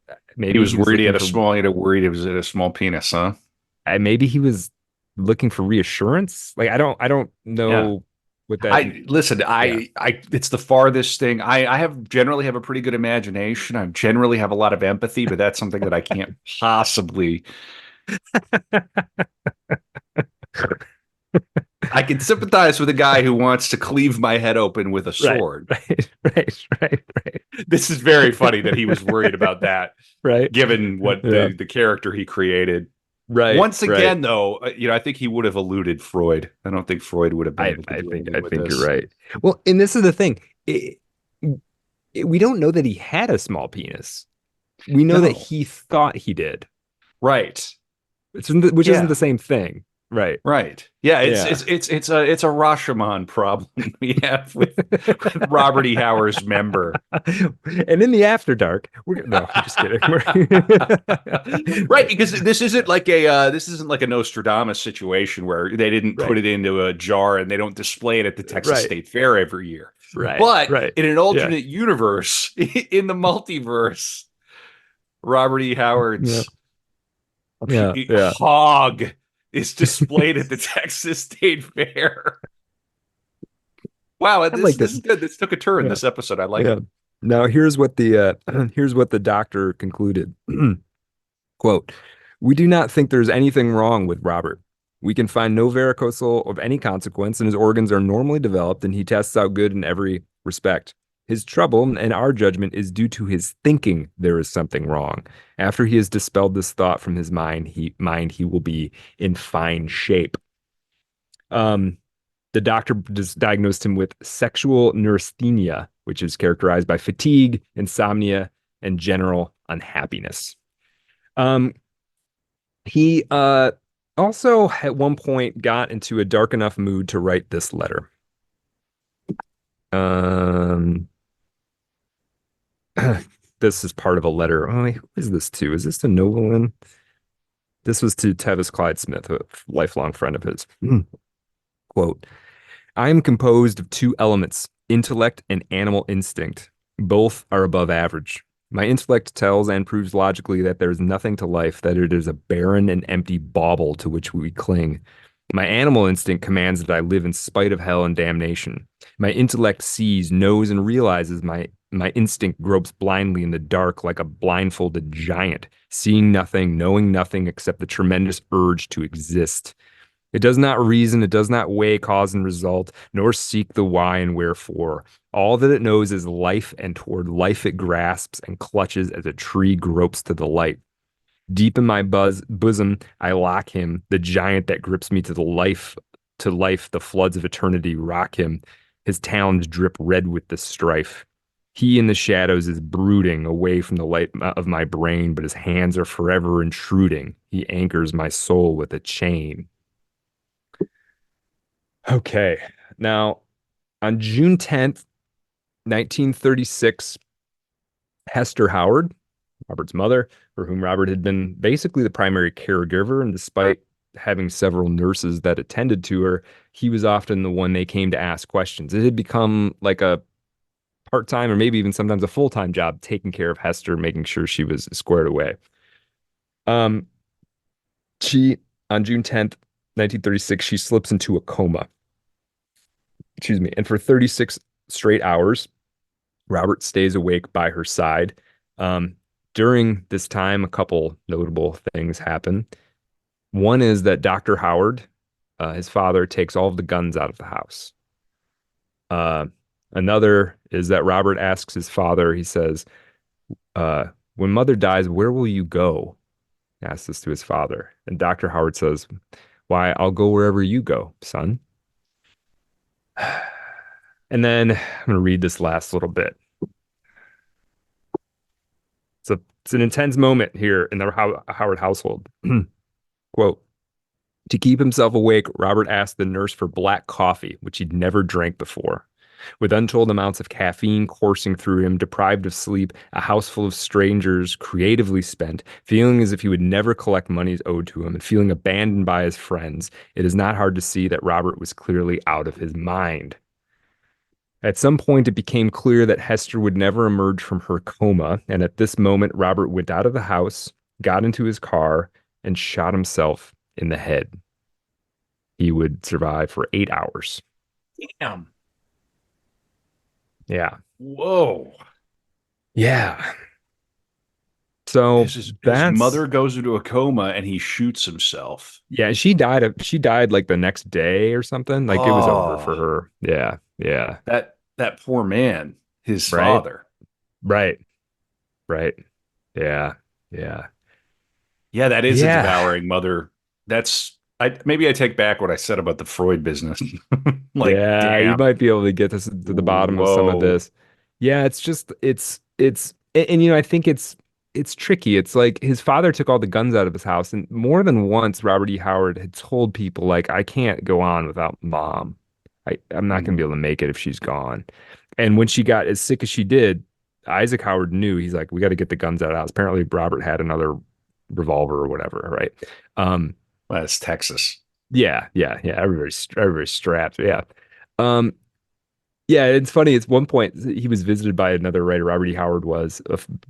He Maybe was he was worried he looking had a for small. He had worried it was a small penis, huh? maybe he was looking for reassurance. Like I don't Yeah. know what that. I listen. Yeah. It's the farthest thing. I have generally have a pretty good imagination. I generally have a lot of empathy, but that's something that I can't possibly. I can sympathize with a guy who wants to cleave my head open with a Right, sword. right. This is very funny that he was worried about that, Right. given what Yeah. the character he created. Right, Once right. again, though, I think he would have eluded Freud. I don't think Freud would have been I able to I do think anything I with think you're this. right. Well, and this is the thing. We don't know that he had a small penis. We know that No. he thought he did. Right. Which isn't Yeah. the same thing. Right. Right. Yeah. Yeah. It's a Rashomon problem we have with Robert E. Howard's member. And in the after dark, no, I'm just kidding. Right, Right. because this isn't like a Nostradamus situation where they didn't put Right. it into a jar and they don't display it at the Texas Right. State Fair every year. Right. But Right. in an Yeah. alternate universe, in the multiverse, Robert E. Yeah. Howard's Yeah. Yeah. hog is displayed at the Texas State Fair. Wow, I this like this this. is good. This took a turn Yeah. this episode. I like Yeah. it. Now here's what the doctor concluded. Quote, we do not think there's anything wrong with Robert. We can find no varicocele of any consequence, and his organs are normally developed, and he tests out good in every respect. His trouble, in our judgment, is due to his thinking there is something wrong. After he has dispelled this thought from his mind, he will be in fine shape. Um, the doctor diagnosed him with sexual neurasthenia, which is characterized by fatigue, insomnia, and general unhappiness. Um, he also at one point got into a dark enough mood to write this letter. Um, this is part of a letter. Oh, wait, who is this to? Is this to Novelin? This was to Tevis Clyde Smith, a lifelong friend of his. Quote, I am composed of two elements, intellect and animal instinct. Both are above average. My intellect tells and proves logically that there is nothing to life, that it is a barren and empty bauble to which we cling. My animal instinct commands that I live in spite of hell and damnation. My intellect sees, knows, and realizes my instinct gropes blindly in the dark like a blindfolded giant, seeing nothing, knowing nothing except the tremendous urge to exist. It does not reason, it does not weigh cause and result, nor seek the why and wherefore. All that it knows is life, and toward life it grasps and clutches as a tree gropes to the light. Deep in my bosom, I lock him, the giant that grips me to life, the floods of eternity rock him. His talons drip red with the strife. He in the shadows is brooding away from the light of my brain, but his hands are forever intruding. He anchors my soul with a chain. Okay. Now, on June 10th, 1936, Hester Howard, Robert's mother, for whom Robert had been basically the primary caregiver, and despite having several nurses that attended to her, he was often the one they came to ask questions. It had become like a part-time or maybe even sometimes a full-time job taking care of Hester, making sure she was squared away. Um, she on June 10th, 1936, she slips into a coma. Excuse me. And for 36 straight hours, Robert stays awake by her side. Um, During this time, a couple notable things happen. One is that Dr. Howard, his father, takes all of the guns out of the house. Uh, Another is that Robert asks his father, he says, when mother dies, where will you go? He asks this to his father. And Dr. Howard says, why, I'll go wherever you go, son. And then I'm going to read this last little bit. It's an intense moment here in the Howard household. Quote, to keep himself awake, Robert asked the nurse for black coffee, which he'd never drank before. With untold amounts of caffeine coursing through him, deprived of sleep, a house full of strangers, creatively spent, feeling as if he would never collect monies owed to him, and feeling abandoned by his friends, it is not hard to see that Robert was clearly out of his mind. At some point, it became clear that Hester would never emerge from her coma, and at this moment, Robert went out of the house, got into his car, and shot himself in the head. He would survive for 8 hours. Damn. Yeah. Whoa. Yeah. So His that's mother goes into a coma and he shoots himself. yeah, she died like the next day or something. Like it was over for Oh, her. Yeah. Yeah. that poor man, his Right. father. Right. Right. Yeah. Yeah. Yeah, that is a Yeah. devouring mother. That's I maybe I take back what I said about the Freud business. Like, Yeah, you damn. might be able to get this to the bottom of some of Whoa. this. Yeah, it's just and, I think it's tricky. It's like his father took all the guns out of his house, and more than once Robert E. Howard had told people like I can't go on without mom. I'm not gonna be Mhm. able to make it if she's gone. And when she got as sick as she did, Isaac Howard knew he's like, we got to get the guns out of the house. Apparently Robert had another revolver or whatever, right? Um, Well, that's Texas. yeah, yeah, yeah. Everybody's strapped. Yeah. Um, yeah, it's funny. It's one point he was visited by another writer, Robert E. Howard was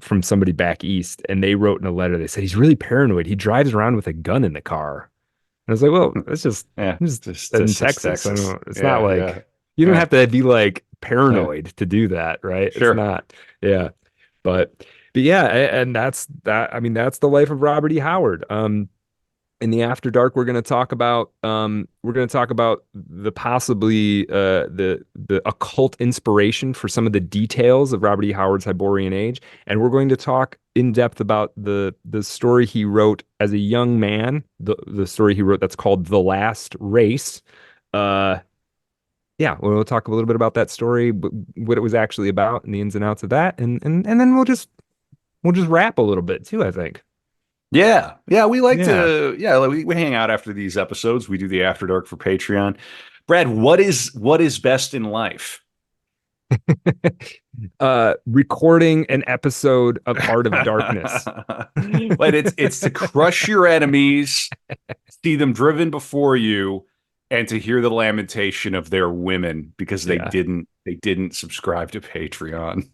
from somebody back east, and they wrote in a letter. They said he's really paranoid. He drives around with a gun in the car. And I was like, well, that's just, Yeah, just in just it's Texas. I Texas. don't, it's not Yeah, yeah, like you don't yeah, have to be like yeah. paranoid to do that, right? It's Sure. not. Yeah, but yeah, and that's that. I mean, that's the life of Robert E. Howard. In the After Dark, we're going to talk about the possibly the occult inspiration for some of the details of Robert E. Howard's Hyborian Age, and we're going to talk in depth about the story he wrote as a young man, the story he wrote that's called The Last Race. Uh, yeah, we'll talk a little bit about that story, what it was actually about, and the ins and outs of that, and then we'll just wrap a little bit too, I think. Yeah, yeah, we like Yeah. to. Yeah, like we hang out after these episodes. We do the After Dark for Patreon. Brad, what is best in life? Recording an episode of Art of Darkness. But it's to crush your enemies, see them driven before you, and to hear the lamentation of their women because they Yeah. didn't subscribe to Patreon.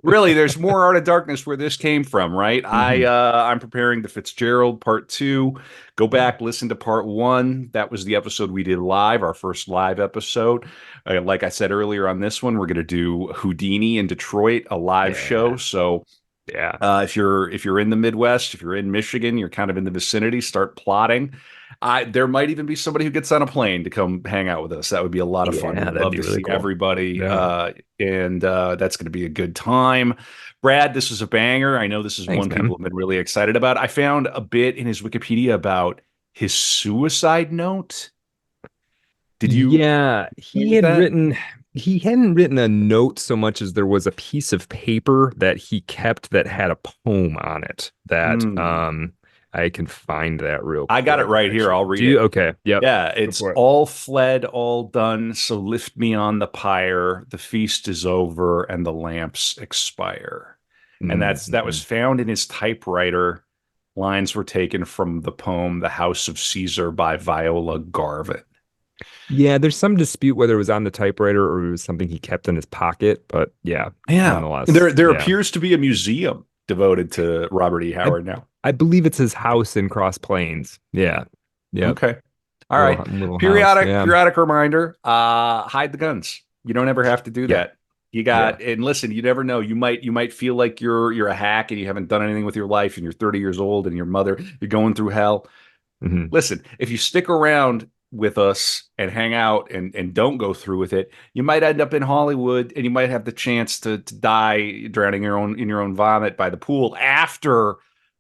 Really, there's more Art of Darkness where this came from, right? Hmm. I'm preparing the Fitzgerald part two. Go back, listen to part one. That was the episode we did live, our first live episode. Like I said earlier on this one, we're going to do Houdini in Detroit, a live show. Yeah. So Yeah. if you're in the Midwest, if you're in Michigan, you're kind of in the vicinity, start plotting. There might even be somebody who gets on a plane to come hang out with us. That would be a lot of fun. Yeah, We'd that'd love be to really see cool. everybody, Yeah. and that's going to be a good time. Brad, this is a banger. I know this is Thanks, one people man. have been really excited about. I found a bit in his Wikipedia about his suicide note. Did you Yeah, with that? he hadn't written a note so much as there was a piece of paper that he kept that had a poem on it that Hmm. I can find that real I got it quick right here. actually. I'll Do read you? it. Okay. Yep. Yeah, Go it's for it. all fled, all done. So lift me on the pyre. The feast is over, and the lamps expire. And that was Mhm. found in his typewriter. Lines were taken from the poem "The House of Caesar" by Viola Garvin. Yeah, there's some dispute whether it was on the typewriter or it was something he kept in his pocket, but yeah, Yeah, nonetheless, there yeah. appears to be a museum devoted to Robert E. I Howard now. I believe it's his house in Cross Plains. Yeah. Yep. Okay. All right. Little house. Periodic Yeah. periodic reminder, hide the guns. You don't ever have to do Yeah. that. You Yeah. got and listen, you never know. You might feel like you're a hack and you haven't done anything with your life and you're 30 years old and your mother, you're going through hell. Hmm. Listen, if you stick around with us and hang out and don't go through with it, you might end up in Hollywood and you might have the chance to die drowning your own vomit by the pool after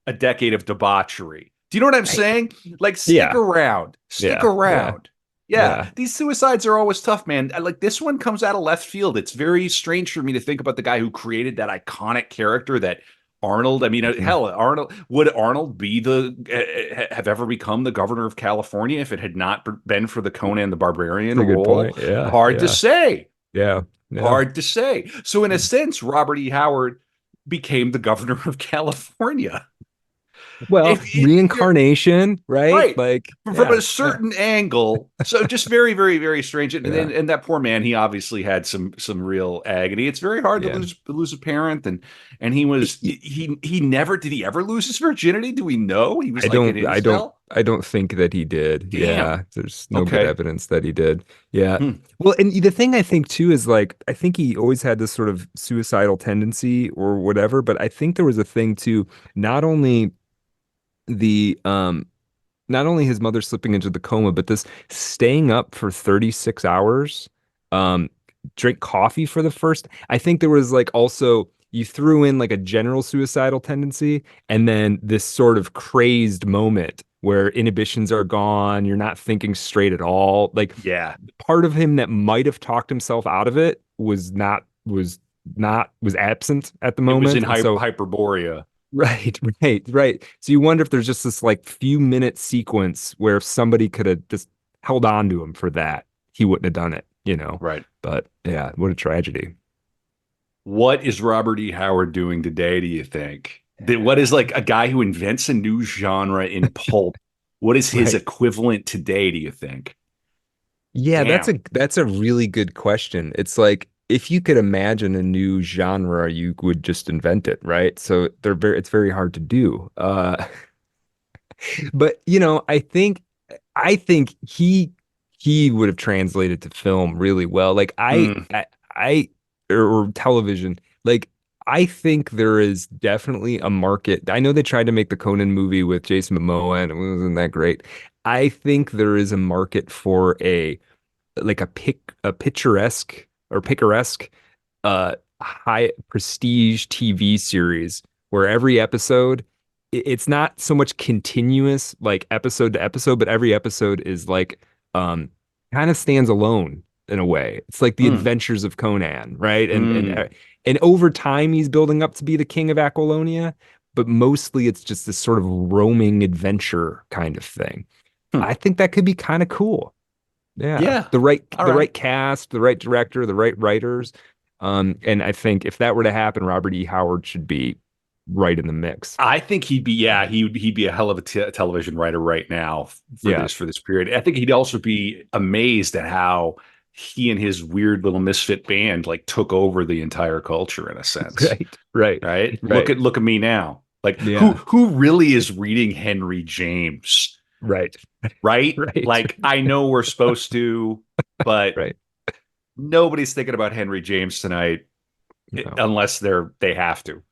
a decade of debauchery. Do you know what I'm I, saying? Like, stick yeah. around, stick Yeah. Yeah. around. Yeah, Yeah. these suicides are always tough, man. Like this one comes out of left field. It's very strange for me to think about the guy who created that iconic character that Arnold. I mean, Mhm. hell, Arnold be have ever become the governor of California if it had not been for the Conan the That's Barbarian a good role? point. Yeah. Hard to Yeah. say. Yeah. Yeah. Hard to say. So in a sense, Robert E. Howard became the governor of California. Well, If you're reincarnation, right? right Like, from yeah. a Yeah. certain angle, so just very, very, very strange. And Yeah. then and that poor man, he obviously had some real agony. It's very hard Yeah. to lose a parent, and he never did he ever lose his virginity? Do we know he was like an incel? I don't think that he did. Damn. Yeah. There's no good Okay. evidence that he did. Yeah. Hmm. Well, and the thing I think too is like, I think he always had this sort of suicidal tendency or whatever, but I think there was a thing too, not only the, not only his mother slipping into the coma, but this staying up for 36 hours, um, drink coffee for the first. I think there was like also you threw in like a general suicidal tendency and then this sort of crazed moment where inhibitions are gone, you're not thinking straight at all. Like Yeah. part of him that might have talked himself out of it was absent at the It was in moment. And so Hyperborea. right, right. So you wonder if there's just this like few minute sequence where if somebody could have just held on to him for that, he wouldn't have done it, you know. Right. But yeah, what a tragedy. What is Robert E. Howard doing today, do you think? What is like a guy who invents a new genre in pulp? What is his Right. equivalent today, do you think? Yeah, Damn. that's a really good question. It's like if you could imagine a new genre, you would just invent it, right? So it's very hard to do. But you know, I think he would have translated to film really well. Like Hmm. I or television. Like I think there is definitely a market. I know they tried to make the Conan movie with Jason Momoa and it wasn't that great. I think there is a market for a picturesque or picaresque high prestige TV series where every episode it's not so much continuous like episode to episode, but every episode is like um kind of stands alone in a way. It's like the Hmm. adventures of Conan, right? Hmm. And over time he's building up to be the king of Aquilonia, but mostly it's just this sort of roaming adventure kind of thing. Hmm. I think that could be kind of cool. Yeah. Yeah. All The right. right cast, the right director, the right writers. And I think if that were to happen, Robert E. Howard should be right in the mix. I think he'd be a hell of a television writer right now Yeah. for this period. I think he'd also be amazed at how he and his weird little misfit band like took over the entire culture in a sense. Right, right, Right? right. Look at me now. Like Yeah, who really is reading Henry James? right, Right? right, Like I know we're supposed to, but right. nobody's thinking about Henry James tonight No. unless they have to.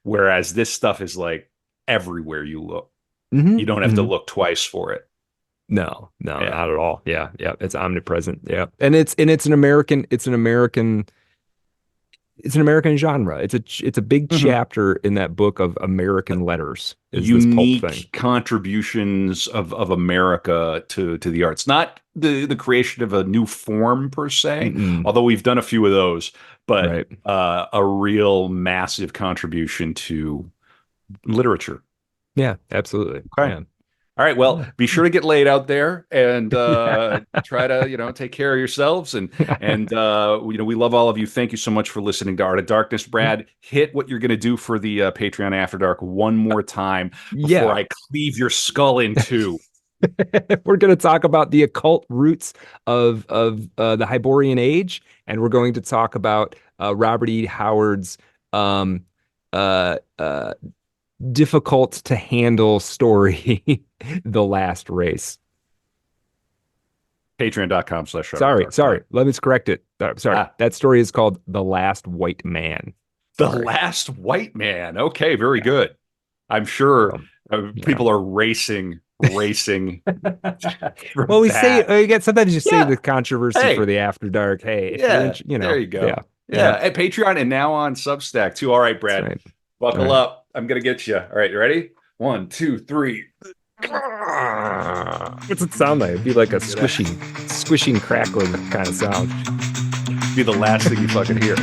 Whereas this stuff is like everywhere you look. Hmm. You don't have to Hmm. look twice for it. No, no, Yeah. not at all. Yeah, yeah. It's omnipresent. Yeah. And it's an American, it's an American genre. It's a big Mhm. chapter in that book of American letters, is this pulp thing. Unique contributions of America to the arts. Not the creation of a new form per se, Mm-mm. although we've done a few of those, but Right. a real massive contribution to literature. Yeah, absolutely. Okay. Yeah. All right. Well, Yeah. be sure to get laid out there and Yeah. try to take care of yourselves and we love all of you. Thank you so much for listening to Art of Darkness. Brad, hit what you're going to do for the Patreon After Dark one more time before Yeah. I cleave your skull in two. We're going to talk about the occult roots of the Hyborian Age, and we're going to talk about Robert E. Howard's um, uh, uh, difficult to handle story, The Last Race. Patreon.com/Art of Sorry, Dark. sorry. Let me correct it. Sorry. Ah, That story is called The Last White Man. the Sorry. Last White Man. Okay, very Yeah. good. I'm sure Yeah. people are racing from Well, we say that. you get sometimes you say Yeah. the controversy for Hey, the After Dark. Hey, if you're in, yeah, there you yeah, go. yeah, Yeah, at Patreon and now on Substack too. All right, that's Brad, right. All buckle right. up. I'm gonna get you. All right, you ready? One, two, three. What's it sound like? It'd be like a Gonna squishing, crackling kind of sound. be the last thing you fucking hear.